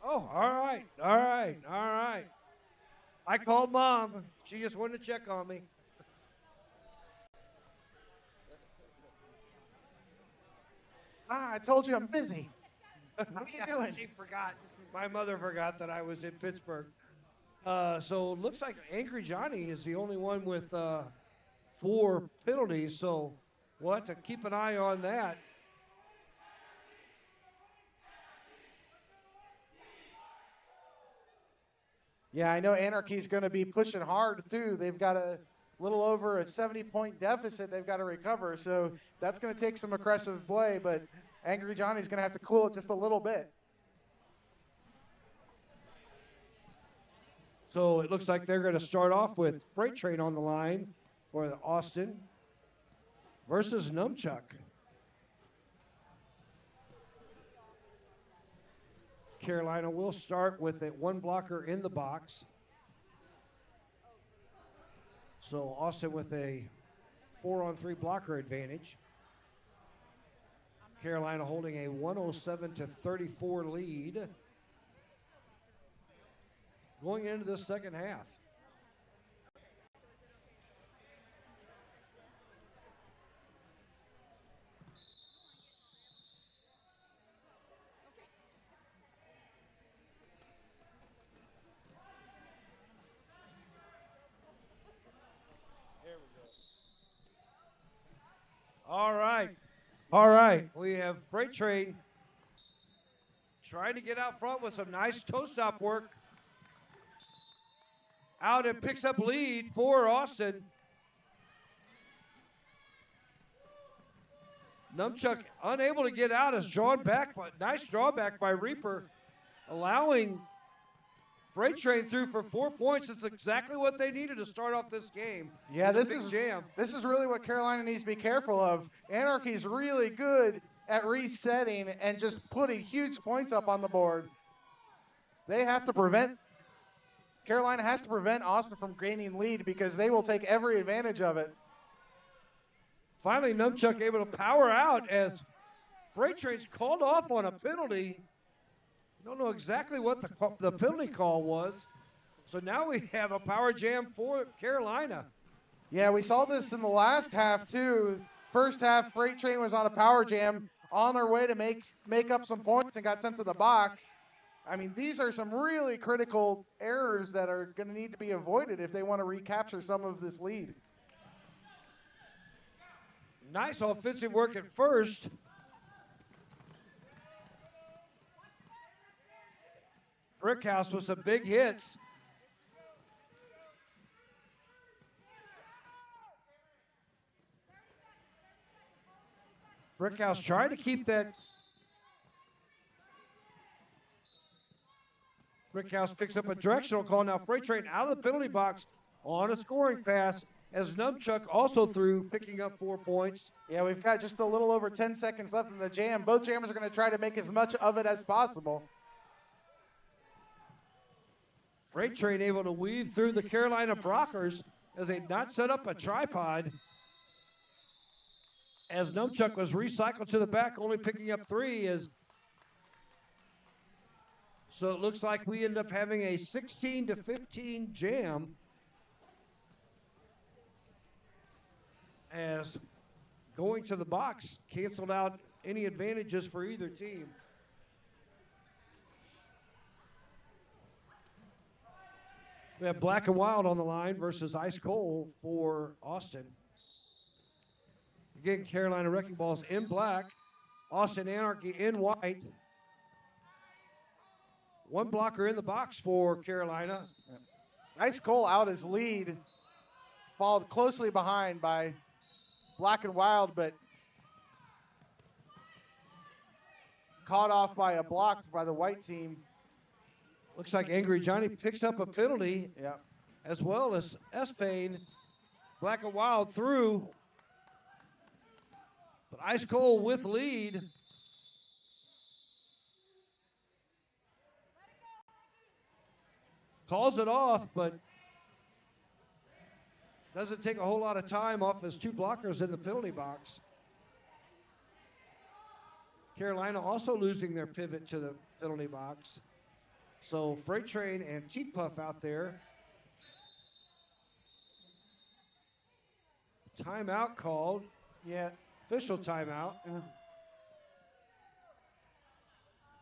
Oh, all right, all right, all right. I called Mom. She just wanted to check on me. I told you I'm busy. What are you doing? She forgot. My mother forgot that I was in Pittsburgh. So it looks like Angry Johnny is the only one with 4 penalties. So we'll have to keep an eye on that. Yeah, I know Anarchy's going to be pushing hard, too. They've got a little over a 70-point deficit they've got to recover, so that's going to take some aggressive play, but Angry Johnny's going to have to cool it just a little bit. So it looks like they're going to start off with Freight Train on the line for Austin versus Numchuck. Carolina will start with a 1 blocker in the box. So Austin with a 4-on-3 blocker advantage. Carolina holding a 107-34 lead going into the second half. All right. All right. We have Freight Train trying to get out front with some nice toe stop work. Out and picks up lead for Austin. Numchuck unable to get out is drawn back, but nice drawback by Reaper, allowing Freight Train through for 4 points. It's exactly what they needed to start off this game. Yeah, this Big is jam. This is really what Carolina needs to be careful of. Anarchy's really good at resetting and just putting huge points up on the board. They have to prevent Carolina has to prevent Austin from gaining lead because they will take every advantage of it. Finally, Numchuck able to power out as Freight Train's called off on a penalty. Don't know exactly what the penalty call was. So now we have a power jam for Carolina. Yeah, we saw this in the last half too. First half, Freight Train was on a power jam on their way to make up some points and got sent to the box. I mean, these are some really critical errors that are going to need to be avoided if they want to recapture some of this lead. Nice offensive work at first. Brickhouse with some big hits. Brickhouse trying to keep that. Brickhouse picks up a directional call. Now Freight Train out of the penalty box on a scoring pass as Numchuck also threw, picking up 4 points. Yeah, we've got just a little over 10 seconds left in the jam. Both jammers are going to try to make as much of it as possible. Freight Train able to weave through the Carolina blockers as they not set up a tripod. As Numchuck was recycled to the back, only picking up 3. So it looks like we end up having a 16-15 jam as going to the box canceled out any advantages for either team. We have Black and Wild on the line versus Ice Cold for Austin. Again, Carolina Wrecking Balls in black, Austin Anarchy in white. 1 blocker in the box for Carolina. Ice Cole out his lead, followed closely behind by Black and Wild, but caught off by a block by the white team. Looks like Angry Johnny picks up a penalty, Yeah. as well as Espane. Black and Wild through. But Ice Cold with lead. Calls it off, but doesn't take a whole lot of time off his 2 blockers in the penalty box. Carolina also losing their pivot to the penalty box. So Freight Train and T-Puff out there. Timeout called. Yeah. Official timeout.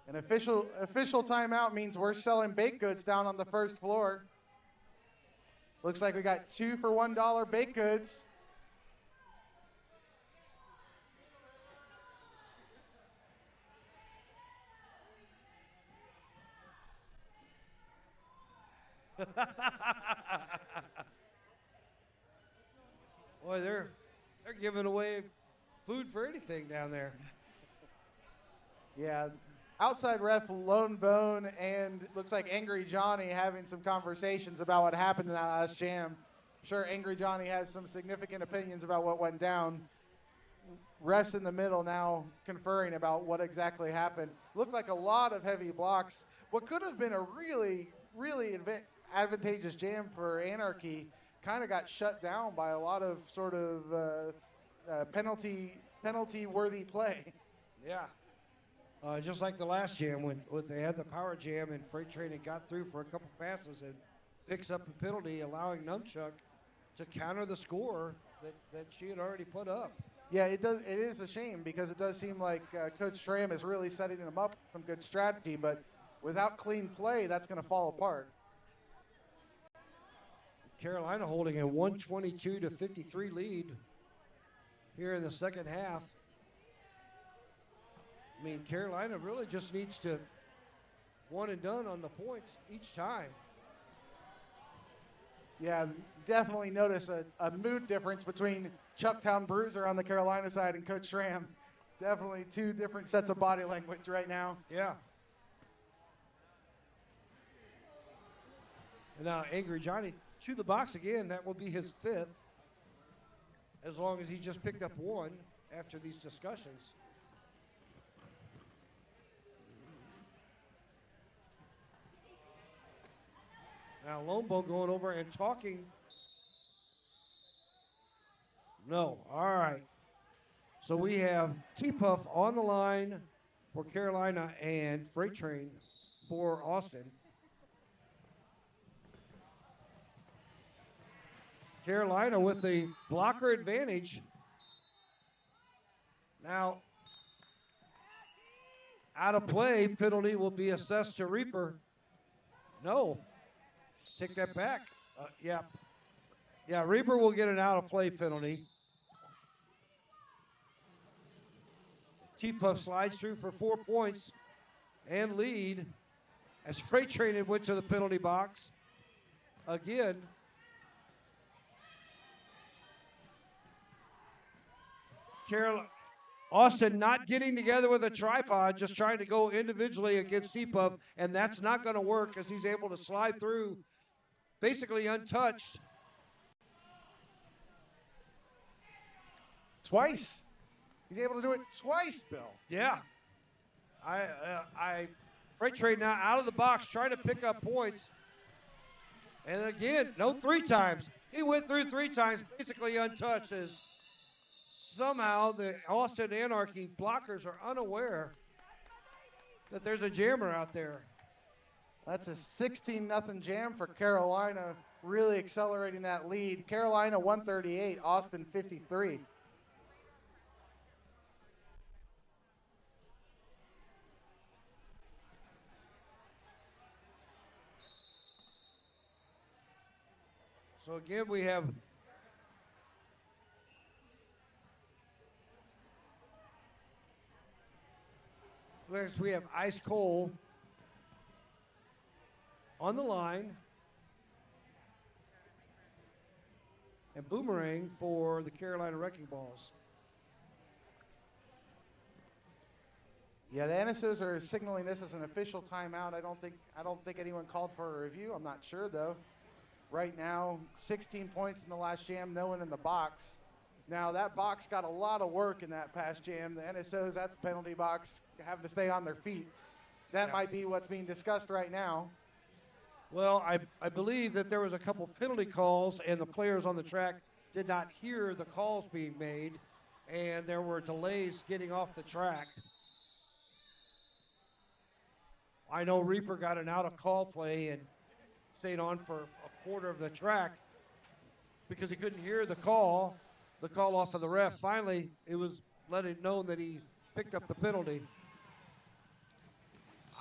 An official timeout means we're selling baked goods down on the first floor. Looks like we got 2 for $1 baked goods. Boy, they're giving away food for anything down there. Yeah, outside ref Lone Bone and looks like Angry Johnny having some conversations about what happened in that last jam. I'm sure Angry Johnny has some significant opinions about what went down. Refs in the middle now conferring about what exactly happened. Looked like a lot of heavy blocks. What could have been a really, really advantageous jam for Anarchy kind of got shut down by a lot of sort of penalty-worthy play. Yeah. Just like the last jam when they had the power jam and Freight Train had got through for a couple passes and picks up a penalty, allowing Numchuck to counter the score that she had already put up. Yeah, it does. It is a shame because it does seem like Coach Schramm is really setting him up some good strategy, but without clean play, that's going to fall apart. Carolina holding a 122-53 lead here in the second half. I mean, Carolina really just needs to one and done on the points each time. Yeah, definitely notice a mood difference between Chucktown Bruiser on the Carolina side and Coach Schramm. Definitely 2 different sets of body language right now. Yeah. And now Angry Johnny to the box again. That will be his 5th, as long as he just picked up 1 after these discussions. Now Lombo going over and talking. No, all right. So we have T-Puff on the line for Carolina and Freight Train for Austin. Carolina with the blocker advantage. Now, out of play penalty will be assessed to Reaper. No. Take that back. Yeah. Yeah, Reaper will get an out of play penalty. T-Puff slides through for 4 points and lead as Freight Train went to the penalty box again. Austin not getting together with a tripod, just trying to go individually against T-Puff, and that's not going to work as he's able to slide through basically untouched. Twice. He's able to do it twice, Bill. Yeah. Freight Train now out of the box trying to pick up points. And again, no 3 times. He went through 3 times, basically untouched, as somehow the Austin Anarchy blockers are unaware that there's a jammer out there. That's a 16-0 jam for Carolina, really accelerating that lead. Carolina 138, Austin 53. So again, we have Ice Cole on the line and Boomerang for the Carolina Wrecking Balls. Yeah, the NSOs are signaling this as an official timeout. I don't think anyone called for a review. I'm not sure though. Right now, 16 points in the last jam, no one in the box. Now that box got a lot of work in that past jam. The NSOs at the penalty box having to stay on their feet. That might be what's being discussed right now. Well, I believe that there was a couple penalty calls and the players on the track did not hear the calls being made, and there were delays getting off the track. I know Reaper got an out-of-call play and stayed on for a quarter of the track because he couldn't hear the call off of the ref. Finally, it was let it known that he picked up the penalty.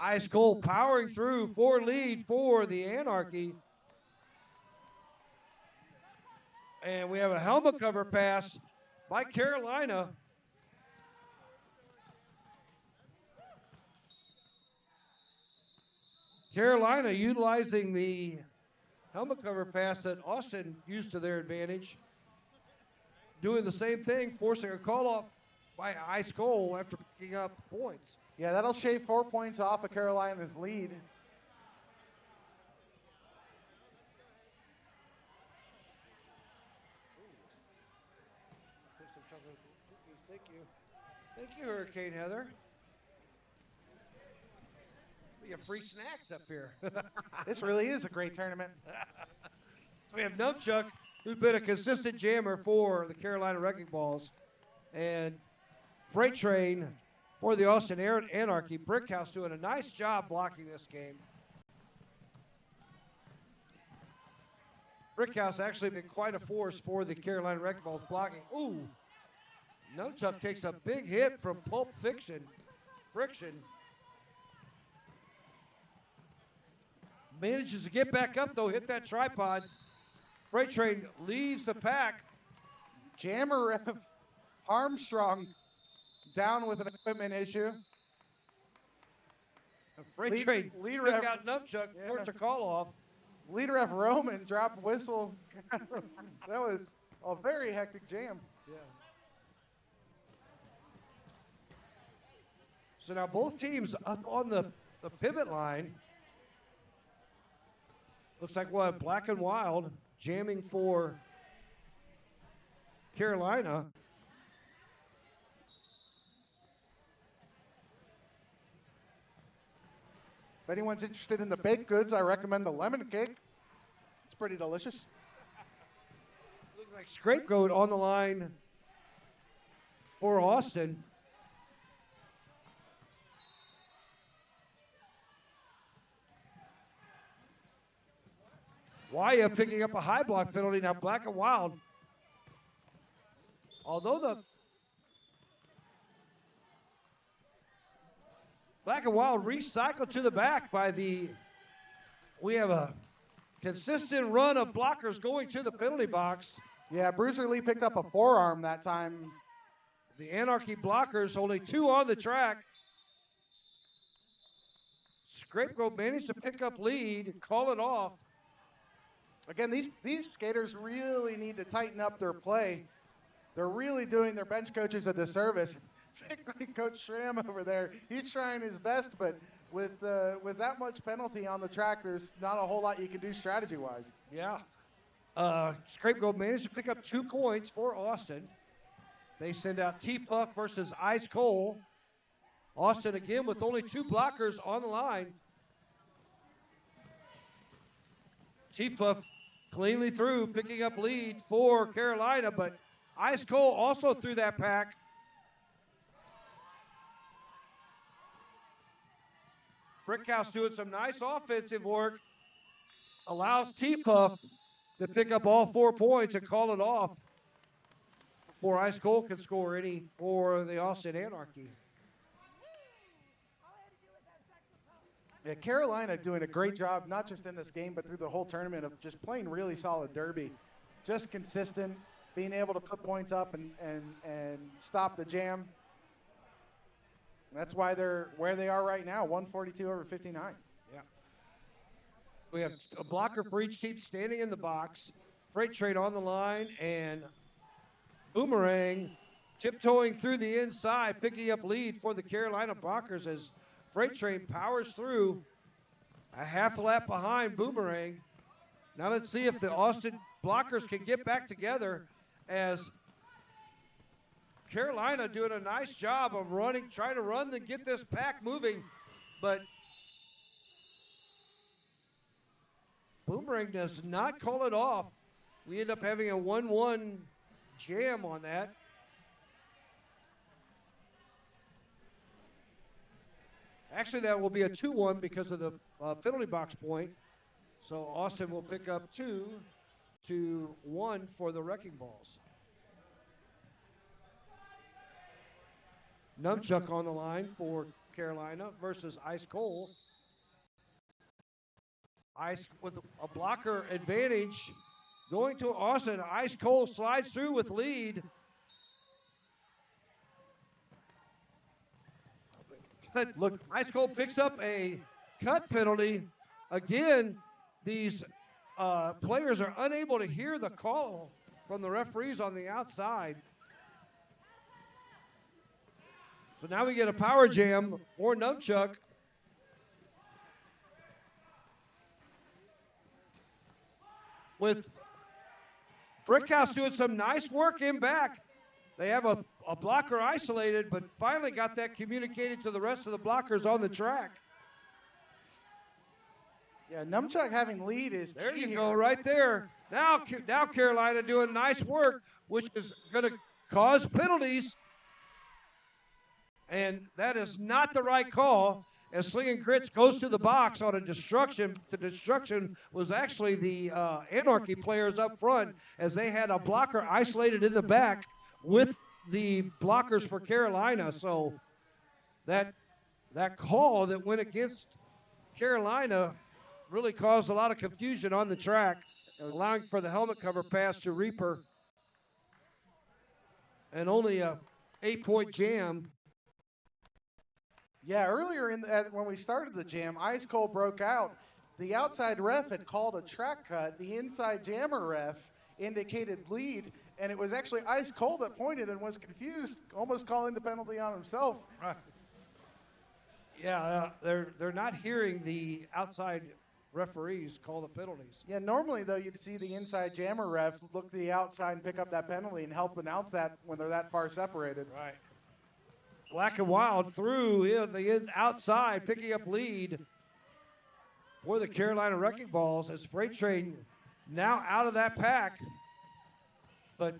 Ice Cold powering through for lead for the Anarchy. And we have a helmet cover pass by Carolina. Carolina utilizing the helmet cover pass that Austin used to their advantage. Doing the same thing, forcing a call off by Ice Cold after picking up points. Yeah, that'll shave 4 points off of Carolina's lead. Thank you. Thank you, Hurricane Heather. We have free snacks up here. This really is a great tournament. So we have Nunchuck, who's been a consistent jammer for the Carolina Wrecking Balls, and Freight Train for the Austin Anarchy. Brickhouse doing a nice job blocking this game. Brickhouse actually been quite a force for the Carolina Wrecking Balls blocking. Ooh, Nunchuck takes a big hit from Pulp Friction. Manages to get back up though, hit that tripod. Freight Train leaves the pack. Jammer ref Armstrong down with an equipment issue. Freight Train lead took ref, out Nunchuck, forced a call off. Lead ref Roman dropped whistle. That was a very hectic jam. Yeah. So now both teams up on the pivot line. Looks like we'll have Black and Wild jamming for Carolina. If anyone's interested in the baked goods, I recommend the lemon cake. It's pretty delicious. Looks like Scapegoat on the line for Austin. Waya picking up a high block penalty. Now Black and Wild. Although the Black and Wild recycled to the back by we have a consistent run of blockers going to the penalty box. Yeah, Bruiser Lee picked up a forearm that time. The Anarchy blockers only 2 on the track. Scapegoat managed to pick up lead, call it off. Again, these skaters really need to tighten up their play. They're really doing their bench coaches a disservice. Particularly Coach Schramm over there. He's trying his best, but with that much penalty on the track, there's not a whole lot you can do strategy-wise. Yeah. Scapegoat managed to pick up 2 points for Austin. They send out T-Puff versus Ice Cold. Austin again with only 2 blockers on the line. T-Puff cleanly through, picking up lead for Carolina, but Ice Cold also through that pack. Brickhouse doing some nice offensive work. Allows T-Puff to pick up all 4 points and call it off before Ice Cold can score any for the Austin Anarchy. Yeah, Carolina doing a great job, not just in this game, but through the whole tournament of just playing really solid derby. Just consistent, being able to put points up and stop the jam. That's why they're where they are right now, 142 over 59. Yeah. We have a blocker for each team standing in the box. Freight Train on the line, and Boomerang tiptoeing through the inside, picking up lead for the Carolina blockers as Freight Train powers through a half a lap behind Boomerang. Now let's see if the Austin blockers can get back together as Carolina doing a nice job of trying to run and get this pack moving, but Boomerang does not call it off. We end up having a 1-1 jam on that. Actually, that will be a 2-1 because of the penalty box point. So Austin will pick up 2-1 for the Wrecking Balls. Numchuck on the line for Carolina versus Ice Cole. Ice with a blocker advantage going to Austin. Ice Cole slides through with lead. But look, Ice Cole picks up a cut penalty. Again, these players are unable to hear the call from the referees on the outside. So now we get a power jam for Numchuck. With Brickhouse doing some nice work in back. They have a blocker isolated, but finally got that communicated to the rest of the blockers on the track. Yeah, Numchuck having lead is there. Key You here. go, right there. Now Carolina doing nice work, which is going to cause penalties. And that is not the right call. As Slinging Grits goes to the box on a destruction. The destruction was actually the Anarchy players up front, as they had a blocker isolated in the back with the blockers for Carolina. So that call that went against Carolina really caused a lot of confusion on the track, allowing for the helmet cover pass to Reaper. And only a 8-point jam. Yeah, earlier when we started the jam, Ice Cold broke out. The outside ref had called a track cut. The inside jammer ref indicated lead, and it was actually Ice Cold that pointed and was confused, almost calling the penalty on himself. Right. Yeah, they're not hearing the outside referees call the penalties. Yeah, normally though you'd see the inside jammer ref look to the outside and pick up that penalty and help announce that when they're that far separated. Right. Black and Wild through the outside, picking up lead for the Carolina Wrecking Balls as Freight Train now out of that pack, but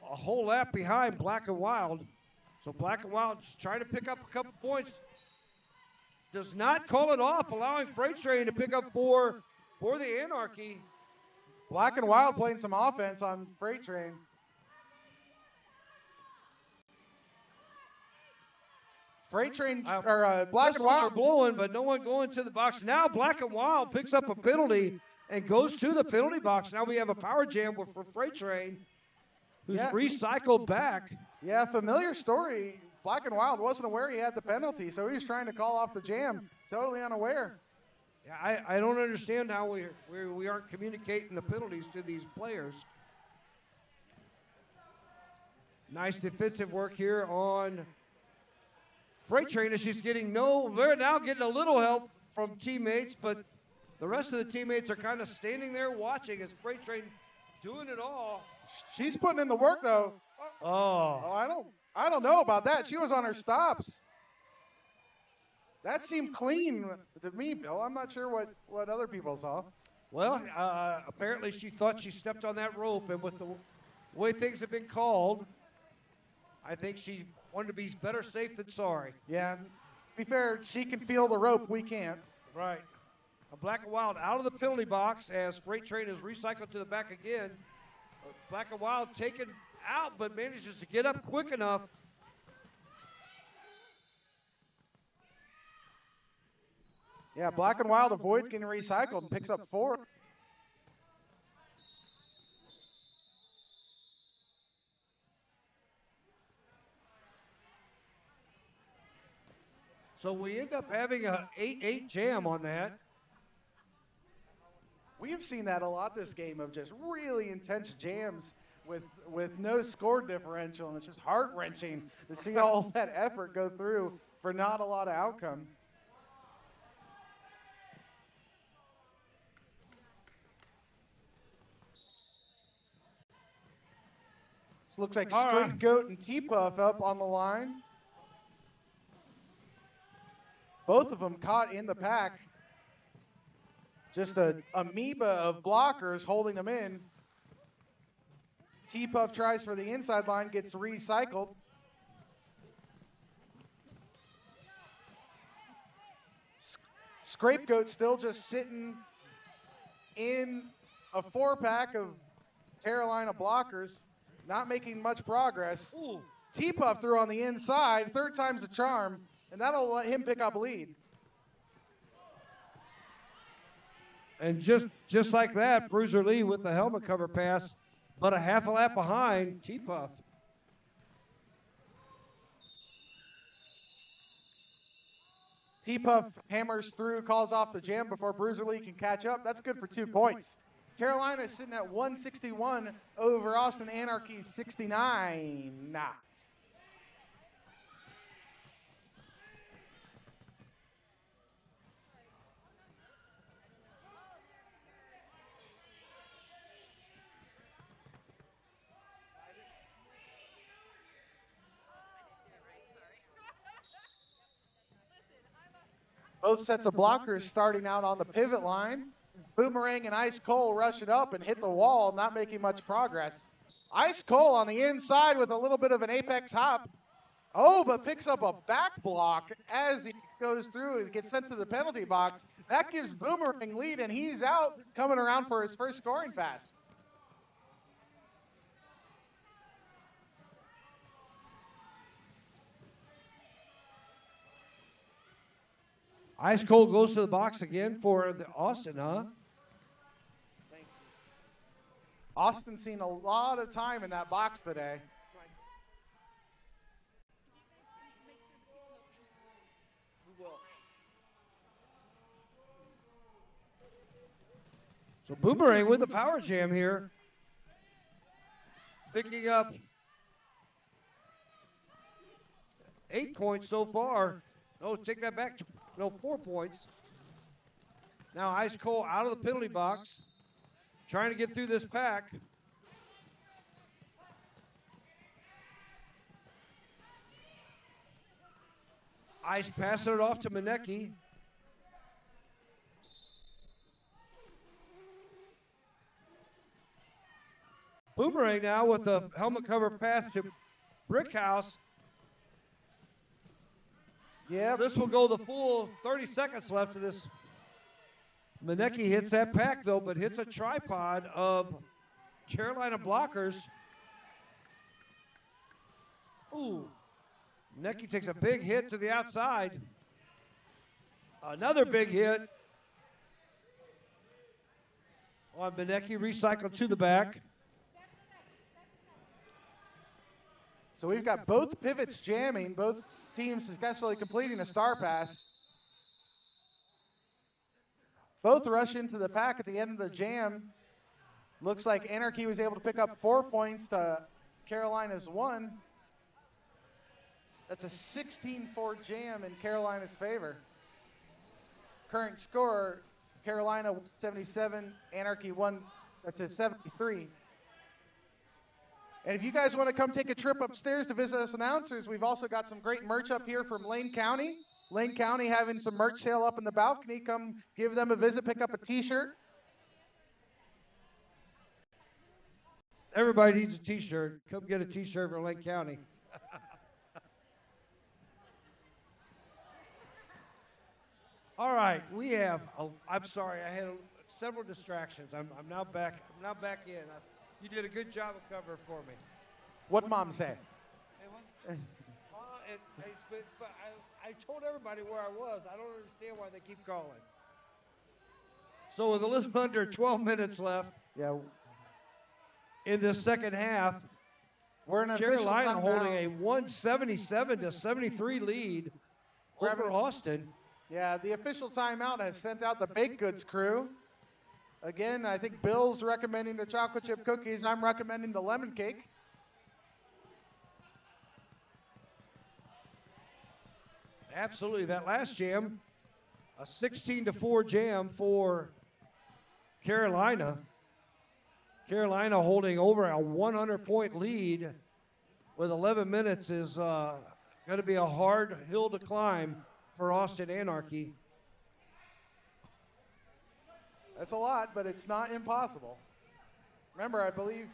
a whole lap behind Black and Wild. So Black and Wild trying to pick up a couple points. Does not call it off, allowing Freight Train to pick up four for the Anarchy. Black and Wild playing some offense on Freight Train. Freight Train, Black and Wild. Are blowing, but no one going to the box. Now Black and Wild picks up a penalty and goes to the penalty box. Now we have a power jam for Freight Train, who's recycled back. Yeah, familiar story. Black and Wild wasn't aware he had the penalty, so he was trying to call off the jam, totally unaware. Yeah, I don't understand how we aren't communicating the penalties to these players. Nice defensive work here on Freight Train, as she's getting they're now getting a little help from teammates, but the rest of the teammates are kind of standing there watching as Freight Train doing it all. She's putting in the work though. Oh, I don't know about that. She was on her stops. That seemed clean to me, Bill. I'm not sure what other people saw. Well, apparently she thought she stepped on that rope, and with the way things have been called, I think she wanted to be better safe than sorry. Yeah, to be fair, she can feel the rope, we can't. Right. A Black and Wild out of the penalty box as Freight Train is recycled to the back again. Black and Wild taken out, but manages to get up quick enough. Yeah, Black and Wild avoids getting recycled and picks up 4. So we end up having a 8-8 jam on that. We've seen that a lot this game, of just really intense jams with no score differential, and it's just heart-wrenching to see all that effort go through for not a lot of outcome. This looks like Straight Goat and T-Puff up on the line. Both of them caught in the pack. Just a amoeba of blockers holding them in. T-Puff tries for the inside line, gets recycled. Scapegoat still just sitting in a 4-pack of Carolina blockers, not making much progress. Ooh. T-Puff threw on the inside, 3rd time's a charm, and that'll let him pick up a lead. And just like that, Bruiser Lee with the helmet cover pass, but a half a lap behind T-Puff. T-Puff hammers through, calls off the jam before Bruiser Lee can catch up. That's good for 2 points. Carolina is sitting at 161 over Austin Anarchy 69. Both sets of blockers starting out on the pivot line. Boomerang and Ice Cole rush it up and hit the wall, not making much progress. Ice Cole on the inside with a little bit of an apex hop. Oh, but picks up a back block as he goes through and gets sent to the penalty box. That gives Boomerang lead, and he's out coming around for his first scoring pass. Ice Cold goes to the box again for the Austin, huh? Austin's seen a lot of time in that box today. So Boomerang with a power jam here. Picking up 8 points so far. No, take that back. No, 4 points. Now Ice Cole out of the penalty box, trying to get through this pack. Ice passing it off to Manecki. Boomerang now with the helmet cover pass to Brickhouse. Yeah, This will go the full 30 seconds left of this. Manecki hits that pack, though, but hits a tripod of Carolina blockers. Ooh. Manecki takes a big hit to the outside. Another big hit on Manecki, recycled to the back. so we've got both pivots jamming, both teams successfully completing a star pass. Both rush into the pack at the end of the jam. Looks like Anarchy was able to pick up 4 points to Carolina's 1. That's a 16-4 jam in Carolina's favor. Current score, Carolina 77, Anarchy 1, that's a 73. And if you guys want to come take a trip upstairs to visit us announcers, we've also got some great merch up here from Lane County. Lane County having some merch sale up in the balcony. Come give them a visit, pick up a t-shirt. Everybody needs a t-shirt. Come get a t-shirt from Lake County. All right, we have. I'm sorry, I had several distractions. I'm now back. I'm now back in. You did a good job of covering for me. What mom say? I told everybody where I was. I don't understand why they keep calling. So with a little under 12 minutes left Yeah, in the second half, we're in an official Carolina holding timeout. a 177 to 73 lead over Austin. Yeah, the official timeout has sent out the baked goods crew. Again, I think Bill's recommending the chocolate chip cookies. I'm recommending the lemon cake. Absolutely, that last jam, a 16-4 jam for Carolina. Carolina holding over a 100-point lead with 11 minutes is going to be a hard hill to climb for Austin Anarchy. That's a lot, but it's not impossible. Remember, I believe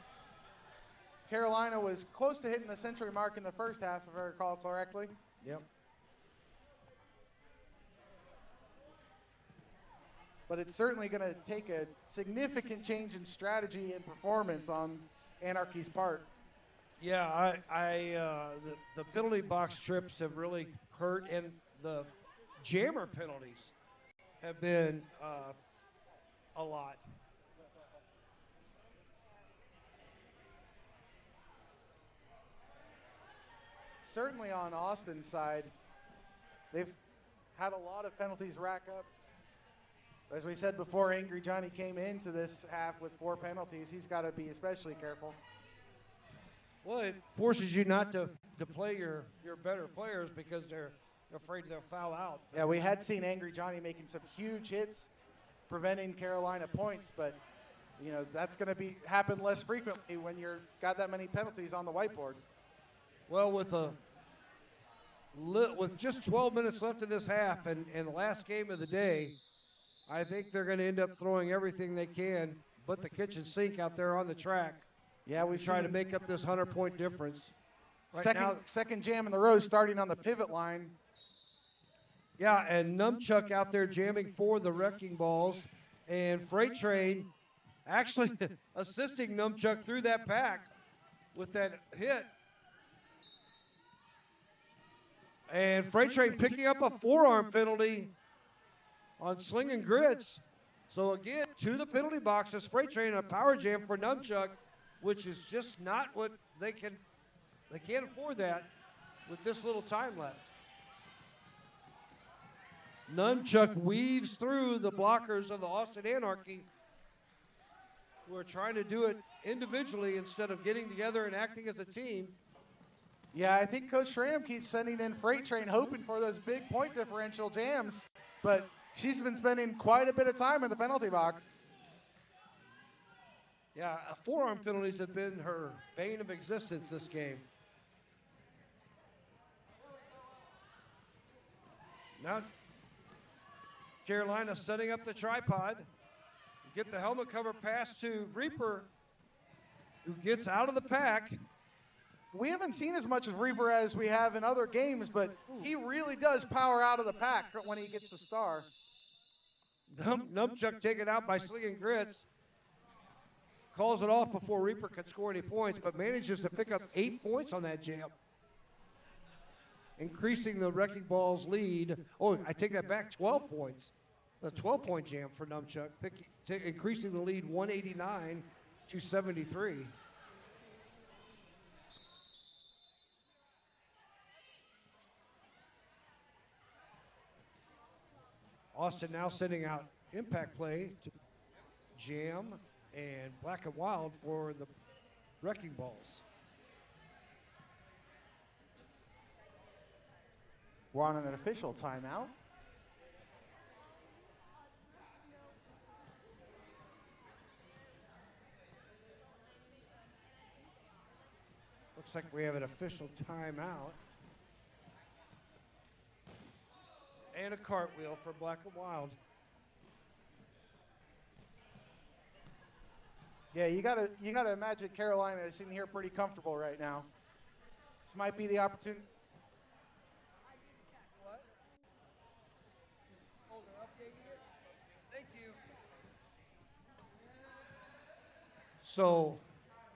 Carolina was close to hitting the century mark in the first half, if I recall correctly. Yep. but it's certainly going to take a significant change in strategy and performance on Anarchy's part. Yeah, the penalty box trips have really hurt, and the jammer penalties have been a lot. Certainly on Austin's side, they've had a lot of penalties rack up. As we said before, Angry Johnny came into this half with 4 penalties. He's got to be especially careful. Well, it forces you not to play your better players because they're afraid they'll foul out. Yeah, we had seen Angry Johnny making some huge hits, preventing Carolina points, but you know that's going to happen less frequently when you're got that many penalties on the whiteboard. Well, with just 12 minutes left in this half and the last game of the day, I think they're going to end up throwing everything they can but the kitchen sink out there on the track. Yeah, we try to make up this 100-point difference. Second jam in the row starting on the pivot line. Yeah, and Numchuck out there jamming for the Wrecking Balls, and Freight Train actually assisting Numchuck through that pack with that hit. And Freight Train picking up a forearm penalty on Slinging Grits. So again, to the penalty boxes, Freight Train, a power jam for Numchuck, which is just not what they can't afford that with this little time left. Numchuck weaves through the blockers of the Austin Anarchy, who are trying to do it individually instead of getting together and acting as a team. Yeah, I think Coach Schramm keeps sending in Freight Train hoping for those big point differential jams, but she's been spending quite a bit of time in the penalty box. Yeah, forearm penalties have been her bane of existence this game. Now, Carolina setting up the tripod. Get the helmet cover pass to Reaper, who gets out of the pack. We haven't seen as much of Reaper as we have in other games, but he really does power out of the pack when he gets the star. Numchuck taken out by Slinging Grits. Calls it off before Reaper could score any points, but manages to pick up 8 points on that jam, increasing the Wrecking Ball's lead. Oh, I take that back, 12 points. A 12-point jam for Numchuck, increasing the lead 189 to 73. Austin now sending out impact play to Jam and Black and Wild for the Wrecking Balls. We're on an official timeout. Looks like we have an official timeout. And a cartwheel for Black and Wild. Yeah, you gotta imagine Carolina is sitting here pretty comfortable right now. This might be the opportunity. What? Oh, they're updating it? Thank you. So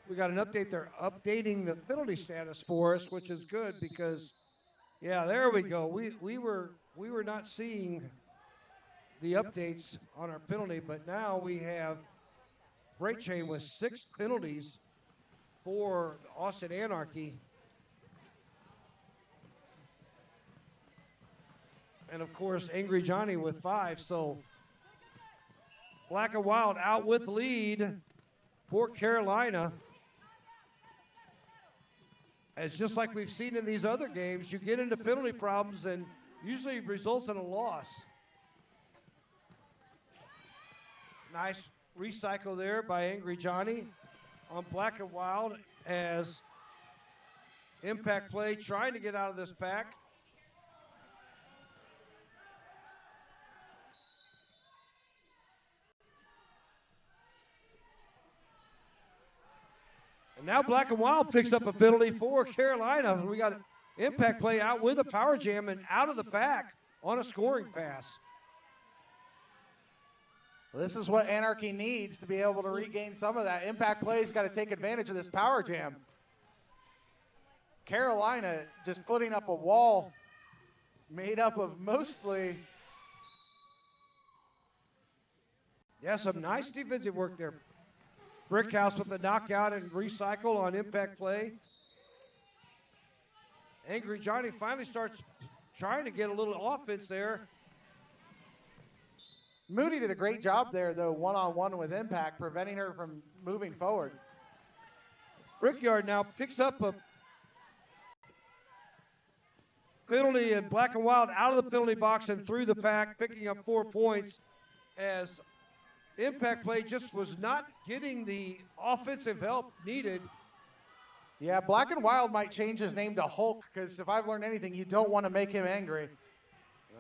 we got an update. They're updating the penalty status for us, which is good because, yeah, there we go. We were not seeing the updates on our penalty, but now we have Freight Train with 6 penalties for Austin Anarchy. And of course, Angry Johnny with 5. So Black and Wild out with lead for Carolina. It's just like we've seen in these other games, you get into penalty problems and usually results in a loss. Nice recycle there by Angry Johnny on Black and Wild as impact play trying to get out of this pack. And now Black and Wild picks up a penalty for Carolina. We got impact play out with a power jam and out of the pack on a scoring pass. Well, this is what Anarchy needs to be able to regain some of that. Impact Play's got to take advantage of this power jam. Carolina just putting up a wall made up of mostly... Yeah, some nice defensive work there. Brickhouse with the knockout and recycle on Impact Play. Angry Johnny finally starts trying to get a little offense there. Moody did a great job there, though, one-on-one with Impact, preventing her from moving forward. Brickyard now picks up a penalty, and Black and Wild out of the penalty box and through the pack, picking up 4 points as Impact Play just was not getting the offensive help needed. Yeah, Black and Wild might change his name to Hulk, because if I've learned anything, you don't want to make him angry.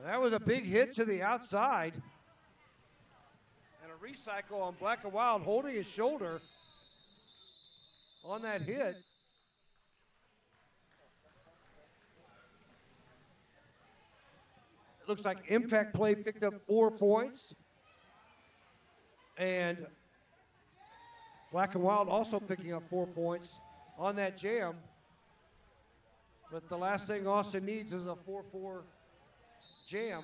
That was a big hit to the outside. And a recycle on Black and Wild holding his shoulder on that hit. It looks like Impact Play picked up 4 points. And Black and Wild also picking up 4 points on that jam. But the last thing Austin needs is a 4-4 jam.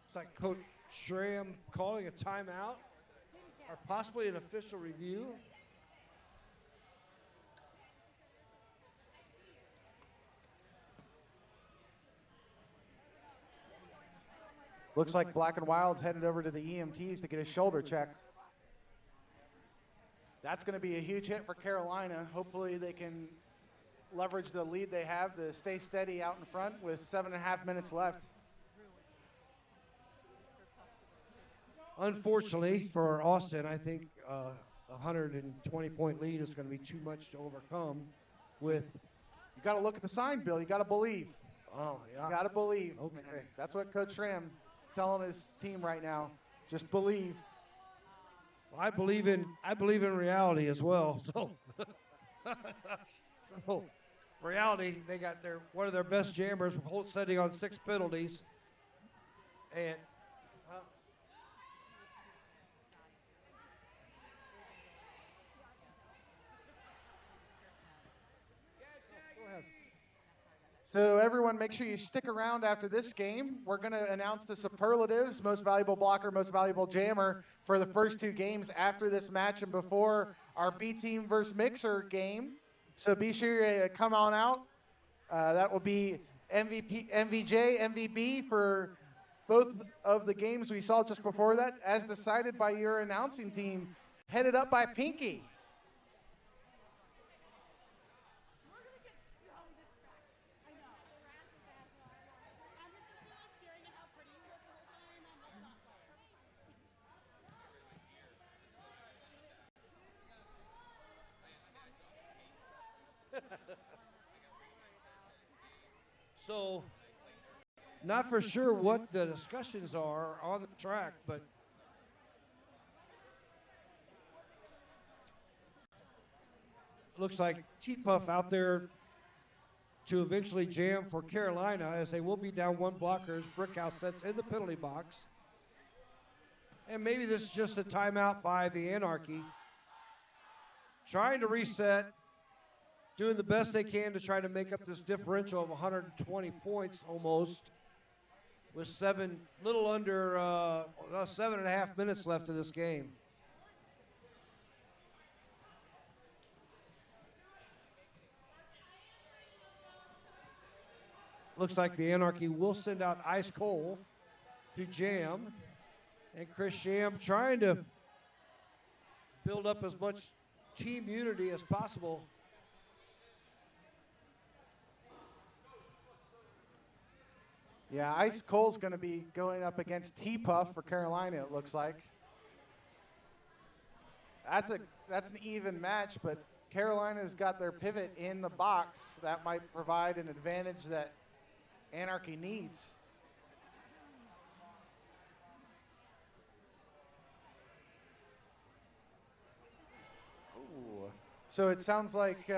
It's like Coach Schramm calling a timeout or possibly an official review. Looks like Black and Wild's headed over to the EMTs to get his shoulder checked. That's going to be a huge hit for Carolina. Hopefully they can leverage the lead they have to stay steady out in front with 7.5 minutes left. Unfortunately for Austin, I think a 120-point lead is going to be too much to overcome with. You got to look at the sign, Bill. You got to believe. Oh, yeah. You got to believe. Okay. Man. That's what Coach Schramm is telling his team right now. Just believe. I believe in reality as well. So reality, they got one of their best jammers setting on 6 penalties, and So everyone, make sure you stick around after this game. We're going to announce the superlatives, most valuable blocker, most valuable jammer for the first 2 games after this match and before our B team versus Mixer game. So be sure to come on out. That will be MVP, MVJ, MVB for both of the games we saw just before that, as decided by your announcing team, headed up by Pinky. So, not for sure what the discussions are on the track, but looks like T-Puff out there to eventually jam for Carolina, as they will be down 1 blocker as Brickhouse sets in the penalty box. And maybe this is just a timeout by the Anarchy, trying to reset, doing the best they can to try to make up this differential of 120 points almost, with 7.5 minutes left in this game. Looks like the Anarchy will send out Ice Cole to jam, and Chris Sham trying to build up as much team unity as possible. Yeah, Ice Cole's going to be going up against T-Puff for Carolina, it looks like. That's an even match, but Carolina's got their pivot in the box. That might provide an advantage that Anarchy needs. Ooh. So it sounds like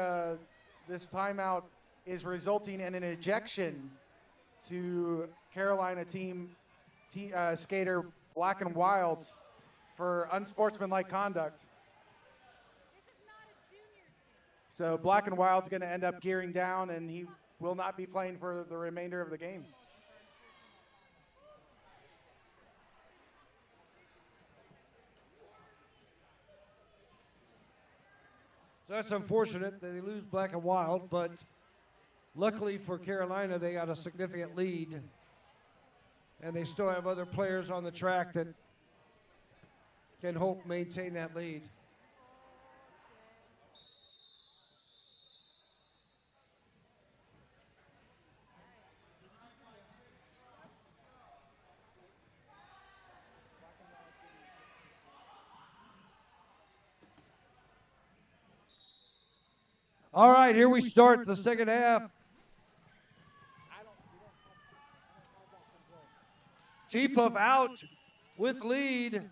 this timeout is resulting in an ejection to Carolina skater Black and Wilds for unsportsmanlike conduct. So Black and Wild's going to end up gearing down, and he will not be playing for the remainder of the game. So that's unfortunate that they lose Black and Wild, but luckily for Carolina, they got a significant lead. And they still have other players on the track that can hope maintain that lead. All right, here we start the second half. T-Puff out with lead.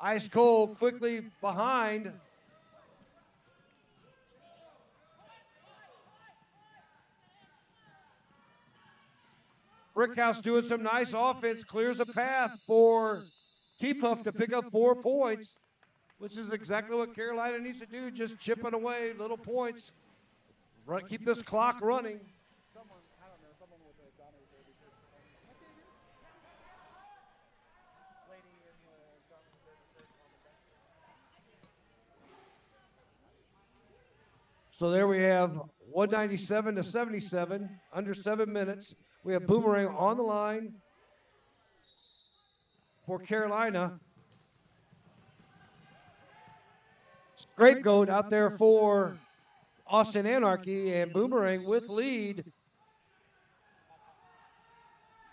Ice Cold quickly behind. Brickhouse doing some nice offense, clears a path for T-Puff to pick up 4 points, which is exactly what Carolina needs to do, just chipping away little points. Keep this clock running. So there we have 197 to 77, under 7 minutes. We have Boomerang on the line for Carolina. Scapegoat out there for Austin Anarchy, and Boomerang with lead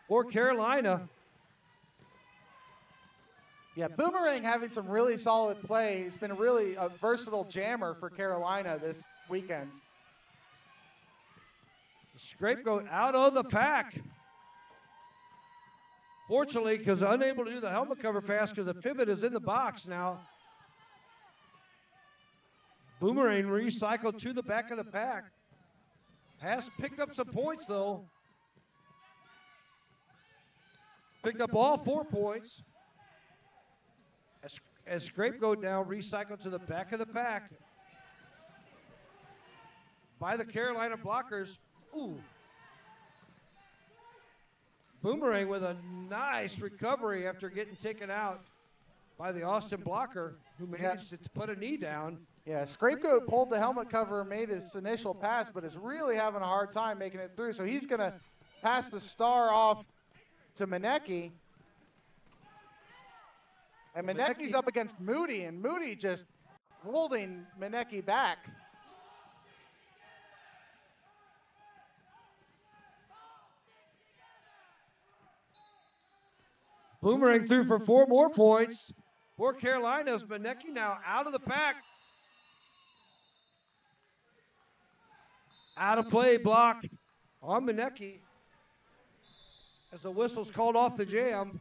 for Carolina. Yeah, Boomerang having some really solid play. He's been really a versatile jammer for Carolina this weekend. Scapegoat out of the pack. Fortunately, because unable to do the helmet cover pass because the pivot is in the box now. Boomerang recycled to the back of the pack. Has picked up some points, though. Picked up all 4 points. As Scapegoat now recycled to the back of the pack by the Carolina blockers. Ooh. Boomerang with a nice recovery after getting taken out by the Austin blocker, who managed to put a knee down. Yeah, Scapegoat pulled the helmet cover, made his initial pass, but is really having a hard time making it through. So he's going to pass the star off to Manecki. And Manecki's up against Moody, and Moody just holding Manecki back. Boomerang threw for 4 more points for Carolina's. Manecki now out of the pack. Out of play block on Manecki as the whistle's called off the jam.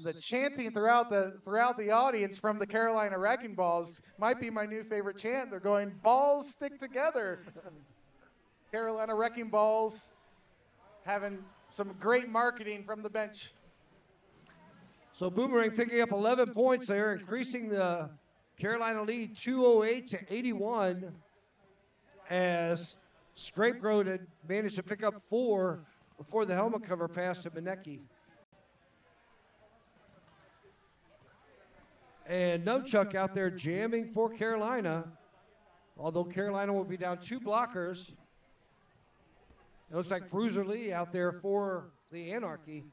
The chanting throughout the audience from the Carolina Wrecking Balls might be my new favorite chant. They're going, balls stick together. Carolina Wrecking Balls having some great marketing from the bench. So Boomerang picking up 11 points there, increasing the Carolina lead 208 to 81 as Scapegoat had managed to pick up 4 before the helmet cover pass to Manecki. And Nunchuck out there jamming for Carolina, although Carolina will be down 2 blockers. It looks like Bruiser Lee out there for the Anarchy.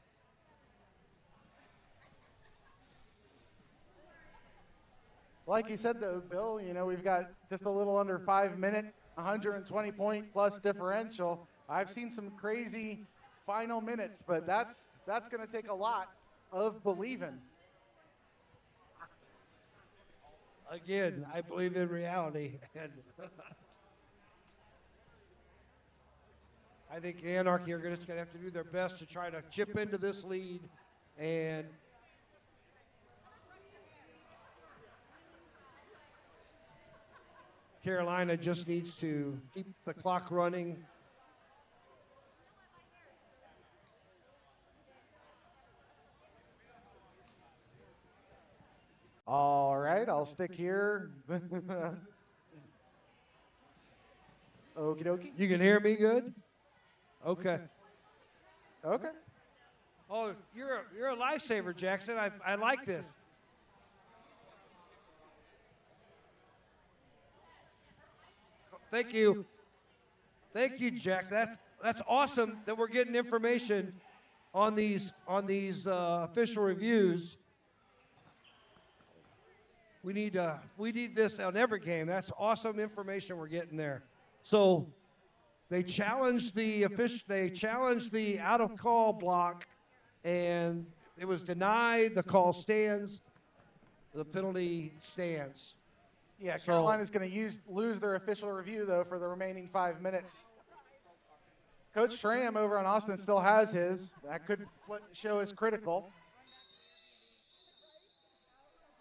Like you said, though, Bill, you know, we've got just a little under 5 minute, 120 point plus differential. I've seen some crazy final minutes, but that's going to take a lot of believing. Again, I believe in reality. And I think Anarchy are just going to have to do their best to try to chip into this lead and Carolina just needs to keep the clock running. All right, I'll stick here. Okie dokie. You can hear me good? Okay. Okay. Oh, you're a lifesaver, Jackson. I like this. Thank you. Thank you, Jackson. That's awesome that we're getting information on these official reviews. We need this on every game. That's awesome information we're getting there. So they challenged the out of call block, and it was denied. The call stands. The penalty stands. Yeah, Carolina's going to lose their official review, though, for the remaining 5 minutes. Coach Schramm over on Austin still has his. That could show as critical.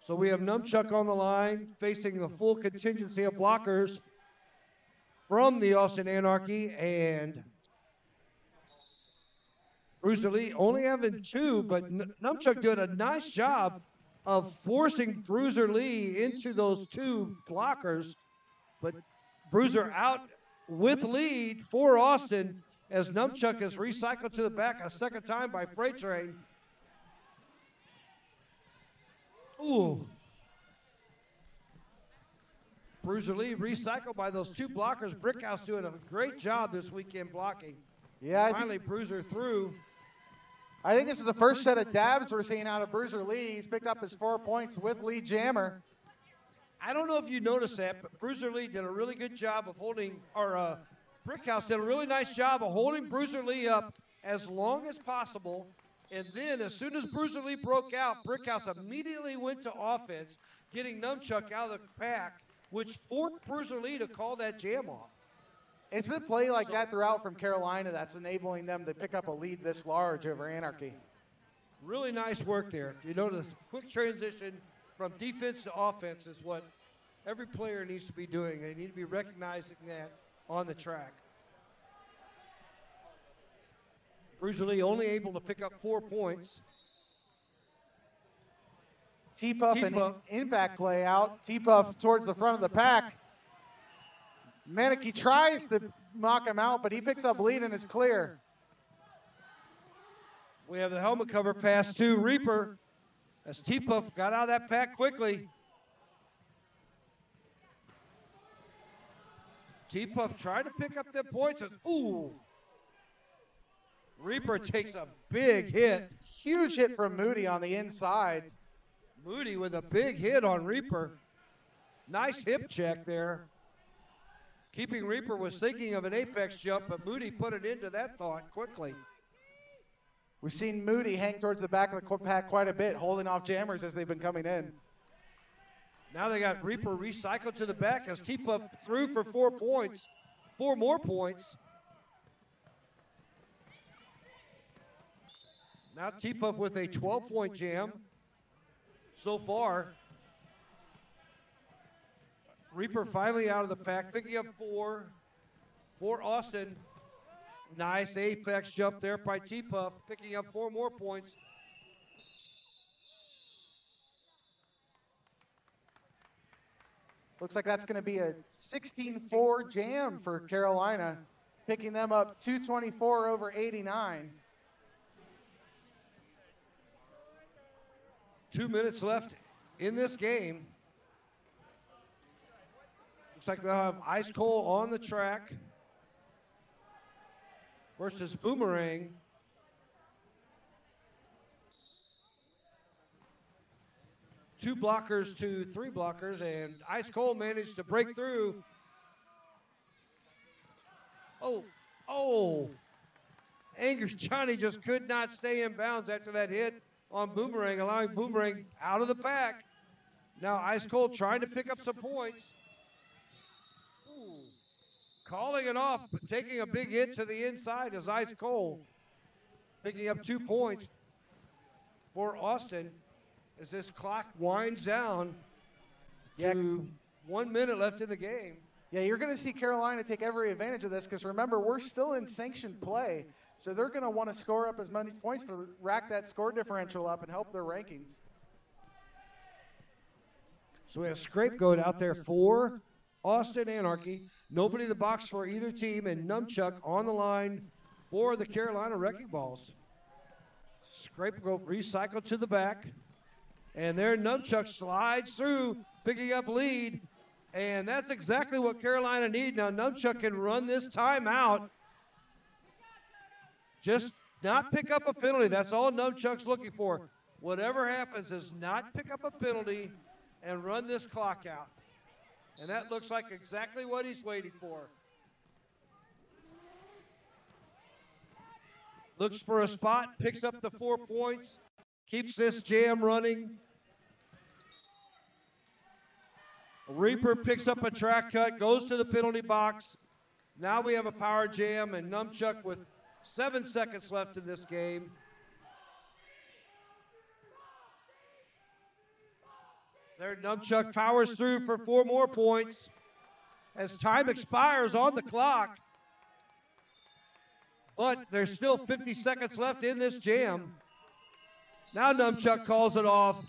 So we have Numchuck on the line, facing the full contingency of blockers from the Austin Anarchy, and Bruiser Lee only having 2, but Numchuck doing a nice job of forcing Bruiser Lee into those 2 blockers, but Bruiser out with lead for Austin as Numchuck is recycled to the back a second time by Freight Train. Ooh. Bruiser Lee recycled by those 2 blockers. Brickhouse doing a great job this weekend blocking. Yeah, Finally Bruiser through. I think this is the first set of dabs we're seeing out of Bruiser Lee. He's picked up his 4 points with lead jammer. I don't know if you noticed that, but Bruiser Lee did a really good job of holding, or Brickhouse did a really nice job of holding Bruiser Lee up as long as possible. And then as soon as Bruiser Lee broke out, Brickhouse immediately went to offense, getting Numchuck out of the pack, which forced Bruiser Lee to call that jam off. It's been play like that throughout from Carolina that's enabling them to pick up a lead this large over Anarchy. Really nice work there. You notice quick transition from defense to offense is what every player needs to be doing. They need to be recognizing that on the track. Bruiser Lee only able to pick up 4 points. T-Puff and impact play out. T-Puff towards the front of the pack. Manicky tries to knock him out, but he picks up lead and is clear. We have the helmet cover pass to Reaper as T-Puff got out of that pack quickly. T-Puff tried to pick up the points. Ooh. Reaper takes a big hit. Huge hit from Moody on the inside. Moody with a big hit on Reaper. Nice hip check there. Keeping Reaper was thinking of an apex jump, but Moody put it into that thought quickly. We've seen Moody hang towards the back of the pack quite a bit, holding off jammers as they've been coming in. Now they got Reaper recycled to the back as T-Puff threw for 4 points. 4 more points. Now T-Puff with a 12-point jam so far. Reaper finally out of the pack, picking up 4 for Austin. Nice apex jump there by T-Puff, picking up 4 more points. Looks like that's going to be a 16-4 jam for Carolina, picking them up 224 over 89. 2 minutes left in this game. Looks like they'll have Ice Cold on the track versus Boomerang. Two blockers to 3 blockers, and Ice Cold managed to break through. Oh. Angry Johnny just could not stay in bounds after that hit on Boomerang, allowing Boomerang out of the pack. Now Ice Cold trying to pick up some points. Ooh. Calling it off, but taking a big hit to the inside is Ice Cold. Picking up 2 points for Austin as this clock winds down to 1 minute left in the game. Yeah, you're going to see Carolina take every advantage of this because remember, we're still in sanctioned play. So they're going to want to score up as many points to rack that score differential up and help their rankings. So we have Scapegoat out there for Austin Anarchy. Nobody in the box for either team, and Numchuck on the line for the Carolina Wrecking Balls. Scapegoat recycled to the back. And there Numchuck slides through, picking up lead. And that's exactly what Carolina needs. Now Numchuck can run this timeout. Just not pick up a penalty. That's all Numchuck's looking for. Whatever happens is not pick up a penalty and run this clock out. And that looks like exactly what he's waiting for. Looks for a spot, picks up the 4 points, keeps this jam running. Reaper picks up a track cut, goes to the penalty box. Now we have a power jam, and Numchuck with 7 seconds left in this game. There, Numchuck powers through for 4 more points as time expires on the clock. But there's still 50 seconds left in this jam. Now Numchuck calls it off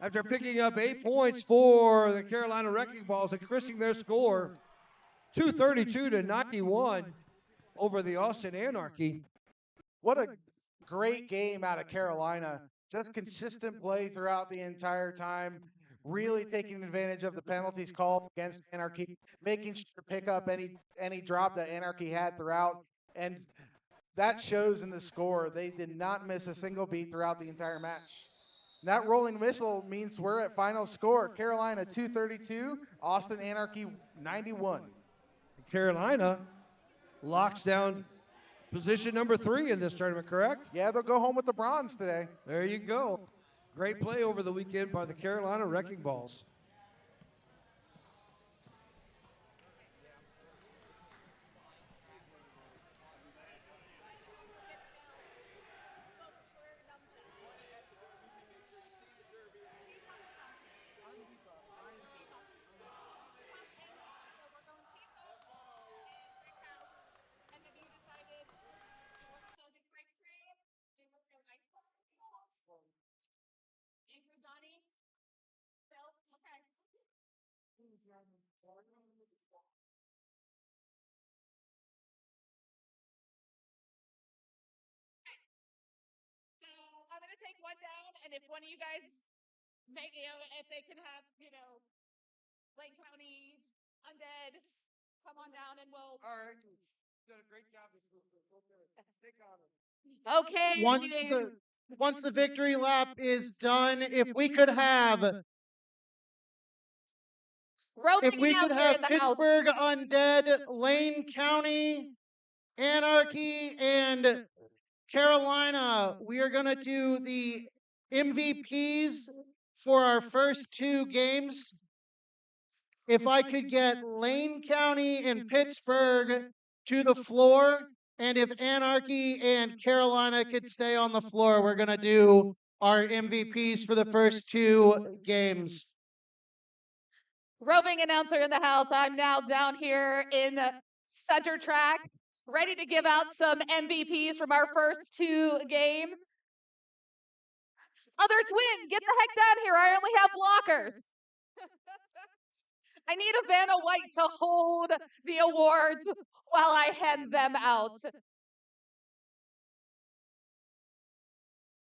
after picking up 8 points for the Carolina Wrecking Balls, increasing their score 232 to 91 over the Austin Anarchy. What a great game out of Carolina. Just consistent play throughout the entire time, really taking advantage of the penalties called against Anarchy, making sure to pick up any drop that Anarchy had throughout. And that shows in the score. They did not miss a single beat throughout the entire match. That rolling whistle means we're at final score. Carolina 232, Austin Anarchy 91. Carolina locks down position number 3 in this tournament, correct? Yeah, they'll go home with the bronze today. There you go. Great play over the weekend by the Carolina Wrecking Balls. So I'm gonna take one down, and if one of you guys make if they can have Lake County Undead come on down, and we'll. All right. Done a great job this week. Take on it. Okay. Once the victory lap is done, if we could have Pittsburgh Undead, Lane County, Anarchy, and Carolina, we are going to do the MVPs for our first 2 games. If I could get Lane County and Pittsburgh to the floor, and if Anarchy and Carolina could stay on the floor, we're going to do our MVPs for the first 2 games. Roving announcer in the house. I'm now down here in center track, ready to give out some MVPs from our first 2 games. Other twin, get the heck down here. I only have blockers. I need a Vanna White to hold the awards while I hand them out.